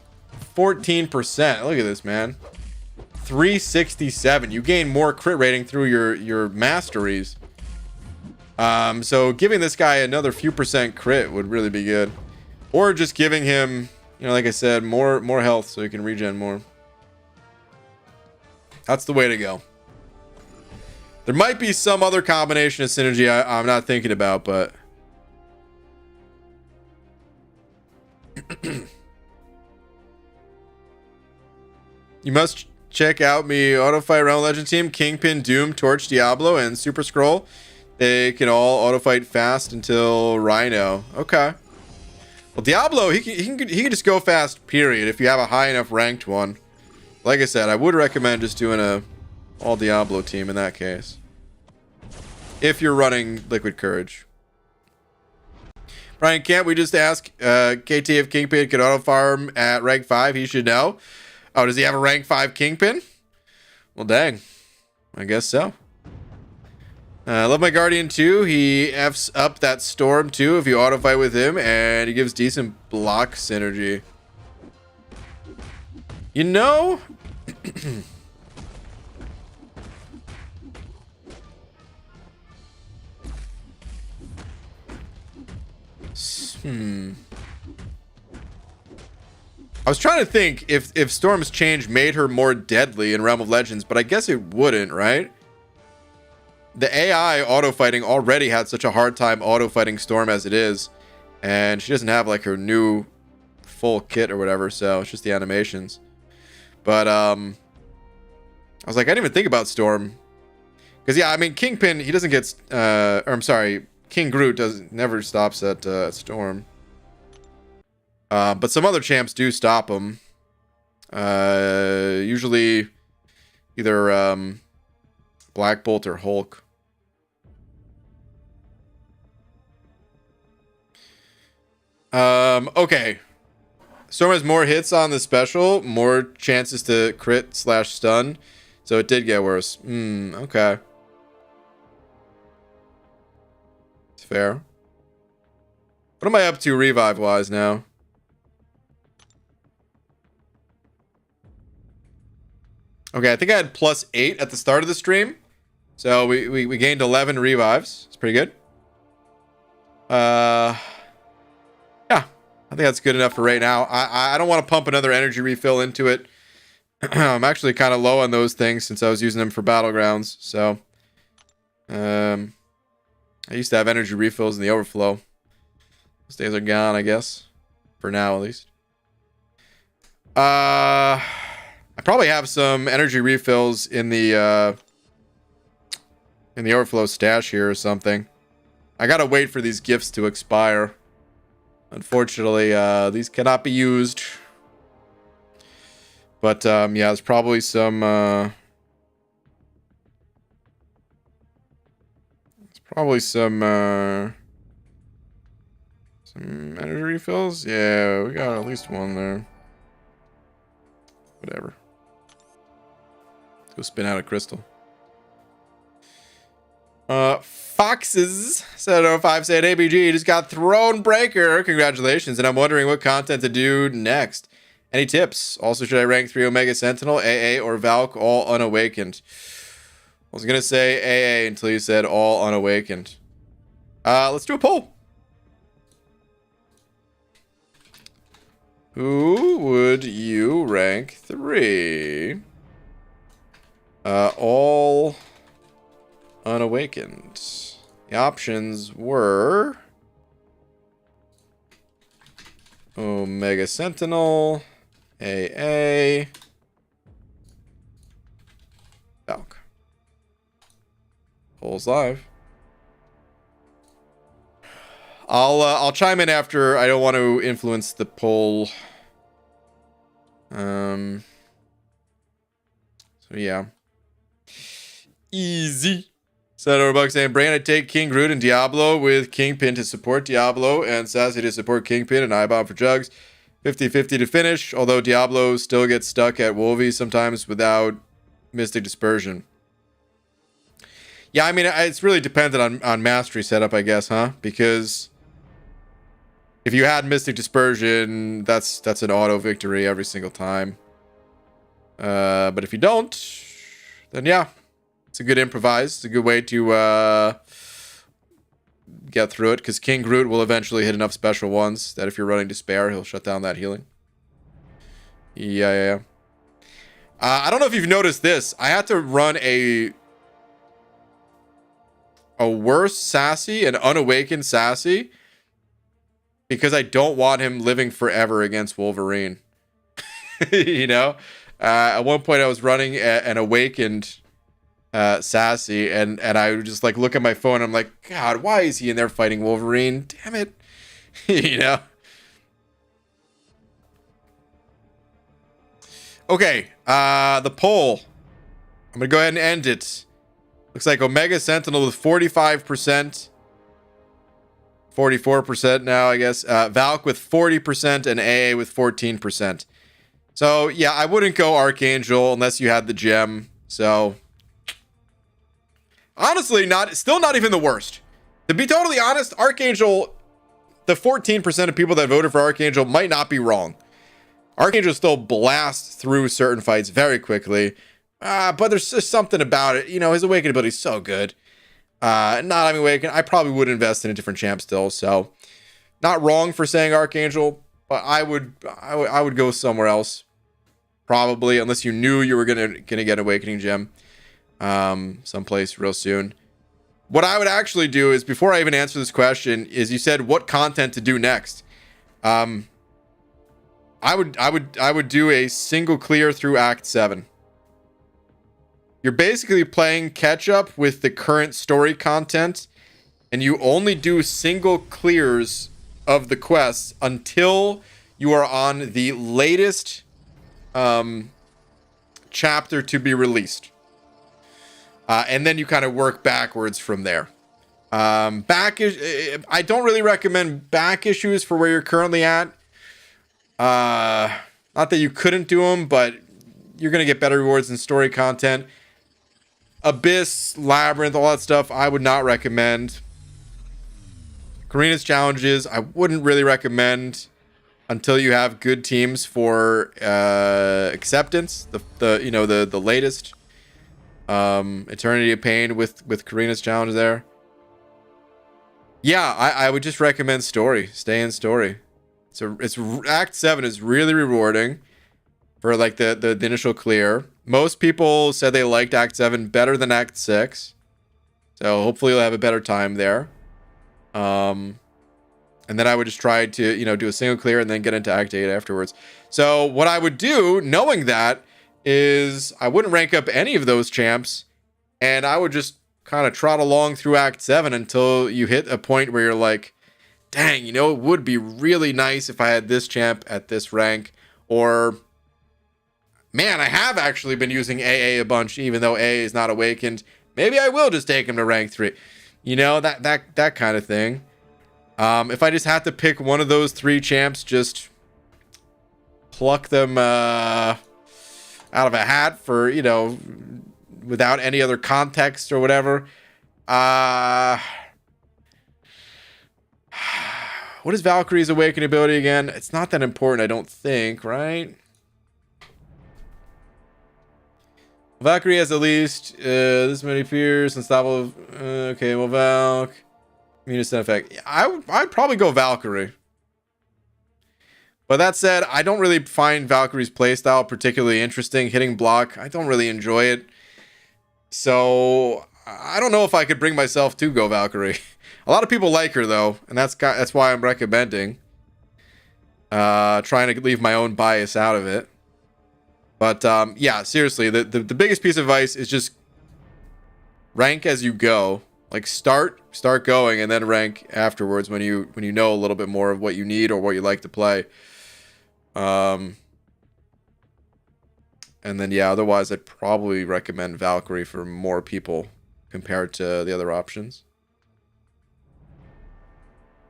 Look at this, man. 367. You gain more crit rating through your masteries. So giving this guy another few percent crit would really be good. Or just giving him, you know, like I said, more health so he can regen more. That's the way to go. There might be some other combination of synergy I'm not thinking about, but you must check out me auto fight round legend team. Kingpin, Doom, Torch, Diablo, and Super Scroll. They can all auto fight fast until Rhino. Okay. Well, Diablo, he can just go fast, period, if you have a high enough ranked one. Like I said, I would recommend just doing a all Diablo team in that case, if you're running Liquid Courage. Brian, can't we just ask KT if Kingpin could auto farm at rank 5? He should know. Oh, does he have a rank 5 Kingpin? Well, dang. I guess so. Love my Guardian too. He F's up that Storm too if you auto fight with him, and he gives decent block synergy. You know, I was trying to think if Storm's change made her more deadly in Realm of Legends, but I guess it wouldn't, right? The AI auto-fighting already had such a hard time auto-fighting Storm as it is, and she doesn't have like her new full kit or whatever, so it's just the animations. But I was like, I didn't even think about Storm. Because yeah, I mean, Kingpin, he doesn't get or I'm sorry, King Groot never stops at Storm. But some other champs do stop him. Usually either Black Bolt or Hulk. Okay. Storm has more hits on the special, more chances to crit / stun. So it did get worse. Okay. It's fair. What am I up to revive-wise now? Okay, I think I had +8 at the start of the stream. So we gained 11 revives. It's pretty good. Yeah, I think that's good enough for right now. I don't want to pump another energy refill into it. I'm actually kind of low on those things since I was using them for Battlegrounds. So, I used to have energy refills in the overflow. Those days are gone, I guess. For now, at least. I probably have some energy refills in the overflow stash here or something. I gotta wait for these gifts to expire. Unfortunately, these cannot be used. But yeah, there's probably some energy refills. Yeah, we got at least one there. Whatever. Let's go spin out a crystal. Foxes 705 said, "Hey BG, just got Thronebreaker. Congratulations, and I'm wondering what content to do next. Any tips? Also, should I rank 3 Omega Sentinel, AA, or Valk all unawakened?" I was gonna say AA until you said all unawakened. Let's do a poll. Who would you rank 3? All unawakened. The options were Omega Sentinel, AA, Valk. Poll's live. I'll chime in after. I don't want to influence the poll. So yeah. Easy. $7 saying, "Brain, I take King Groot and Diablo with Kingpin to support Diablo and Sassy to support Kingpin and Eyebomb for Jugs. 50-50 to finish, although Diablo still gets stuck at Wolvie sometimes without Mystic Dispersion." Yeah, I mean, it's really dependent on mastery setup, I guess, huh? Because if you had Mystic Dispersion, that's an auto victory every single time. But if you don't, then yeah. It's a good improvise. It's a good way to get through it, because King Groot will eventually hit enough special ones that if you're running Despair, he'll shut down that healing. Yeah. I don't know if you've noticed this. I had to run a worse Sassy, an unawakened Sassy, because I don't want him living forever against Wolverine. You know? At one point I was running an awakened Sassy, and I would just like look at my phone and I'm like, God, why is he in there fighting Wolverine? Damn it. You know? Okay, the poll. I'm gonna go ahead and end it. Looks like Omega Sentinel with 45%. 44% now, I guess. Valk with 40% and AA with 14%. So yeah, I wouldn't go Archangel unless you had the gem. So honestly, still not even the worst. To be totally honest, Archangel, the 14% of people that voted for Archangel might not be wrong. Archangel still blasts through certain fights very quickly, but there's just something about it. You know, his Awaken ability is so good. Not having Awaken, I probably would invest in a different champ still. So, not wrong for saying Archangel, but I would go somewhere else, probably, unless you knew you were gonna get Awakening Gem, someplace real soon. What I would actually do is, before I even answer this question, is you said what content to do next. I would do a single clear through Act 7. You're basically playing catch up with the current story content, and you only do single clears of the quests until you are on the latest chapter to be released. And then you kind of work backwards from there. I don't really recommend back issues for where you're currently at. Not that you couldn't do them, but you're going to get better rewards in story content. Abyss, Labyrinth, all that stuff, I would not recommend. Karina's challenges, I wouldn't really recommend until you have good teams for acceptance. The latest Eternity of Pain with Karina's challenge there. Yeah, I would just recommend story. Stay in story. It's Act 7 is really rewarding for like the initial clear. Most people said they liked Act 7 better than Act 6. So hopefully you'll have a better time there. And then I would just try to, do a single clear and then get into Act 8 afterwards. So what I would do, knowing that, is I wouldn't rank up any of those champs, and I would just kind of trot along through Act 7 until you hit a point where you're like, dang, it would be really nice if I had this champ at this rank, or man, I have actually been using AA a bunch, even though AA is not awakened. Maybe I will just take him to rank 3. That kind of thing. If I just had to pick one of those 3 champs, just pluck them out of a hat for, without any other context or whatever. What is Valkyrie's Awakening ability again? It's not that important, I don't think, right? Valkyrie has at least this many fears, unstoppable. Okay, well, Valk. Munis effect. I'd probably go Valkyrie. But that said, I don't really find Valkyrie's playstyle particularly interesting. Hitting block, I don't really enjoy it. So I don't know if I could bring myself to go Valkyrie. A lot of people like her though, and that's why I'm recommending. Trying to leave my own bias out of it. But yeah, seriously, the biggest piece of advice is just rank as you go. Like start going and then rank afterwards when you know a little bit more of what you need or what you like to play. And then yeah, otherwise I'd probably recommend Valkyrie for more people compared to the other options.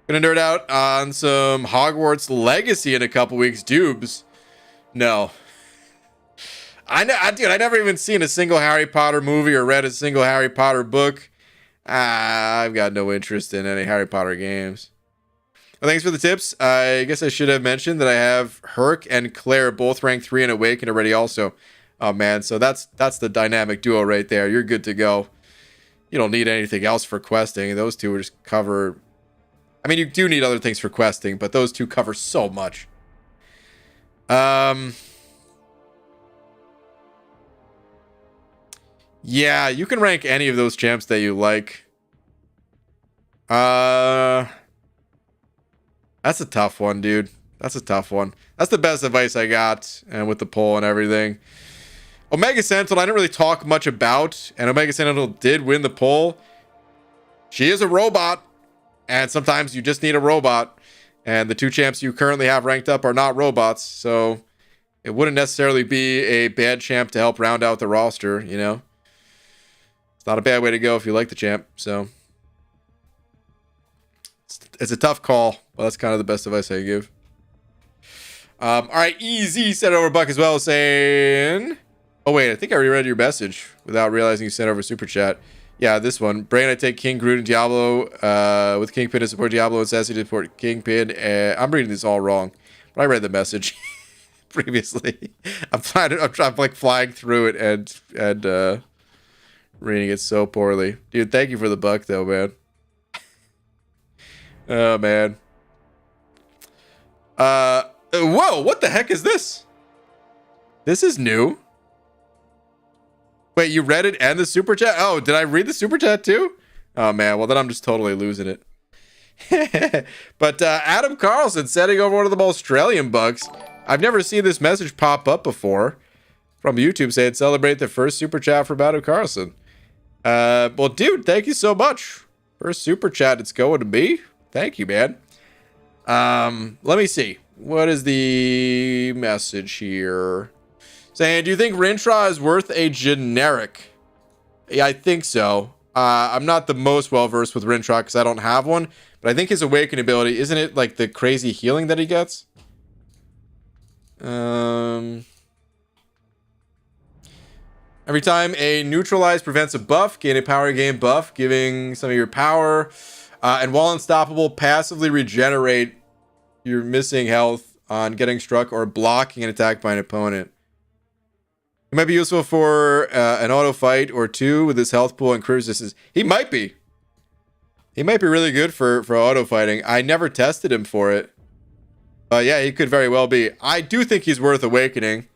Gonna nerd out on some Hogwarts Legacy in a couple weeks. Dubes. No. Dude, I never even seen a single Harry Potter movie or read a single Harry Potter book. I've got no interest in any Harry Potter games. Well, thanks for the tips. I guess I should have mentioned that I have Herc and Claire both ranked 3 and Awakened already also. Oh man, so that's the dynamic duo right there. You're good to go. You don't need anything else for questing. Those two will just cover... I mean, you do need other things for questing, but those two cover so much. Yeah, you can rank any of those champs that you like. That's a tough one, dude. That's a tough one. That's the best advice I got, and with the poll and everything. Omega Sentinel, I didn't really talk much about, and Omega Sentinel did win the poll. She is a robot, and sometimes you just need a robot, and the 2 champs you currently have ranked up are not robots, so it wouldn't necessarily be a bad champ to help round out the roster, It's not a bad way to go if you like the champ, so it's a tough call, but that's kind of the best advice I give. All right, Easy sent over a buck as well, saying, oh wait, I think I already read your message without realizing you sent over super chat. Yeah, this one. Brain, I take King, Groot, and Diablo with Kingpin to support Diablo and Sassy to support Kingpin. I'm reading this all wrong, but I read the message. previously. I'm like flying through it and reading it so poorly. Dude, thank you for the buck though, man. Oh man. Whoa, what the heck is this? This is new. Wait, you read it and the super chat? Oh, did I read the super chat too? Oh man, well then I'm just totally losing it. But Adam Carlson sending over one of them Australian bucks. I've never seen this message pop up before from YouTube saying celebrate the first super chat from Adam Carlson. Well, dude, thank you so much. First super chat, it's going to me. Thank you, man. Let me see. What is the message here? Saying, do you think Rintra is worth a generic? Yeah, I think so. I'm not the most well-versed with Rintra because I don't have one, but I think his awaken ability, isn't it like the crazy healing that he gets? Every time a neutralize prevents a buff, gain a power gain buff, giving some of your power, and while unstoppable, passively regenerate your missing health on getting struck or blocking an attack by an opponent. It might be useful for an auto fight or two with his health pool and career resistance. He might be. He might be really good for auto fighting. I never tested him for it. But yeah, he could very well be. I do think he's worth awakening.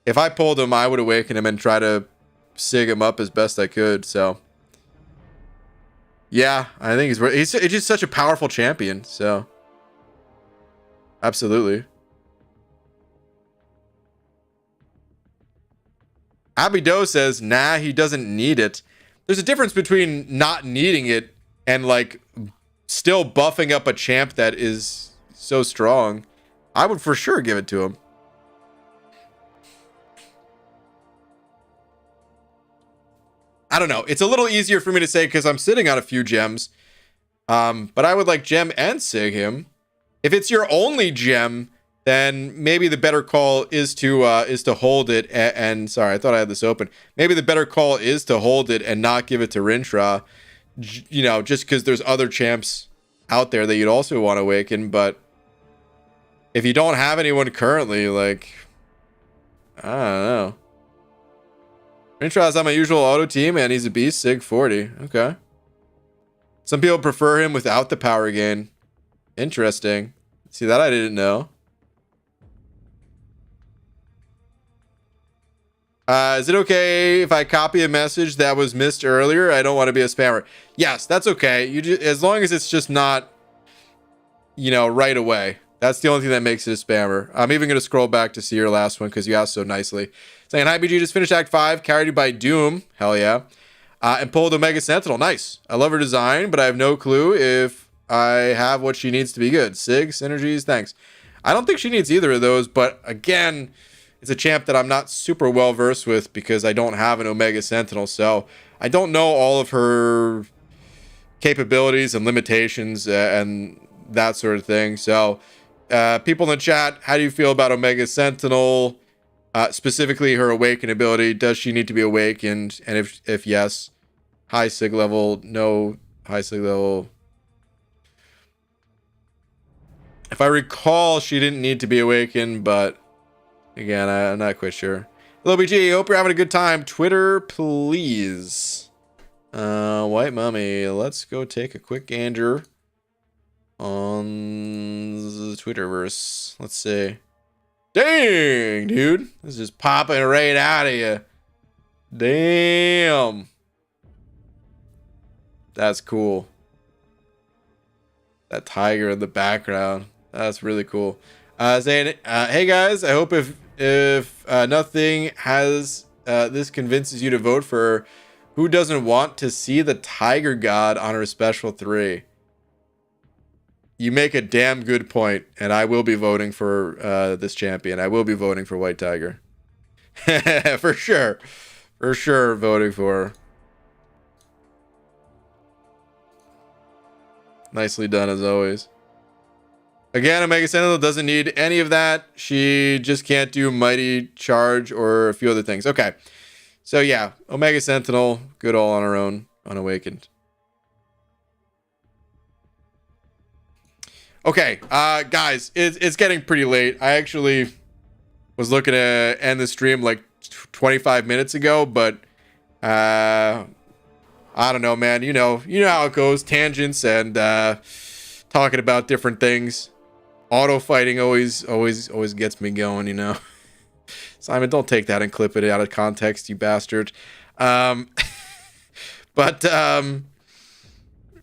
If I pulled him, I would awaken him and try to sig him up as best I could. So yeah, I think he's worth. He's just such a powerful champion. So absolutely. Abido says, nah, he doesn't need it. There's a difference between not needing it and like still buffing up a champ that is so strong. I would for sure give it to him. I don't know. It's a little easier for me to say because I'm sitting on a few gems. But I would like gem and sig him. If it's your only gem, then maybe the better call is to hold it and sorry, I thought I had this open. Maybe the better call is to hold it and not give it to Rintra, you know, just because there's other champs out there that you'd also want to awaken. But if you don't have anyone currently, like, I don't know. Rintra's on my usual auto team and he's a beast, sig 40. Okay. Some people prefer him without the power gain. Interesting. See, that I didn't know. Is it okay if I copy a message that was missed earlier? I don't want to be a spammer. Yes, that's okay. You just, as long as it's just not, you know, right away. That's the only thing that makes it a spammer. I'm even going to scroll back to see your last one because you asked so nicely. Saying, hi, BG, just finished Act 5, carried by Doom. Hell yeah. And pulled Omega Sentinel. Nice. I love her design, but I have no clue if I have what she needs to be good. Sig, synergies, thanks. I don't think she needs either of those, but again, it's a champ that I'm not super well versed with because I don't have an Omega Sentinel, so I don't know all of her capabilities and limitations and that sort of thing. So people in the chat, how do you feel about Omega Sentinel? Specifically her awaken ability. Does she need to be awakened? And if yes, high sig level, no high sig level. If I recall, she didn't need to be awakened, but again, I'm not quite sure. Hello, BG. Hope you're having a good time. Twitter, please. White Mummy. Let's go take a quick gander on the Twitterverse. Let's see. Dang, dude. This is just popping right out of you. Damn. That's cool. That tiger in the background. That's really cool. Saying, hey guys, I hope if nothing has this convinces you to vote for who doesn't want to see the Tiger God on her special 3. You make a damn good point, and I will be voting for this champion. I will be voting for White Tiger. For sure. For sure voting for her. Nicely done as always. Again, Omega Sentinel doesn't need any of that. She just can't do Mighty Charge or a few other things. Okay. So yeah, Omega Sentinel, good all on her own, unawakened. Okay, guys, it's getting pretty late. I actually was looking to end the stream like 25 minutes ago, but I don't know, man. You know how it goes. Tangents and talking about different things. Auto fighting always gets me going, you know. Simon, don't take that and clip it out of context, you bastard. But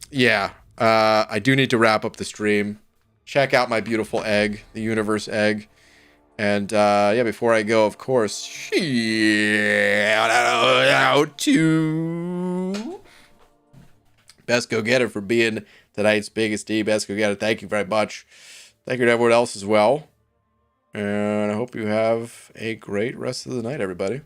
yeah, I do need to wrap up the stream. Check out my beautiful egg, the universe egg. And yeah, before I go, of course, shout out to Best Go Getter for being tonight's biggest D. Best Go Getter, thank you very much. Thank you to everyone else as well. And I hope you have a great rest of the night, everybody.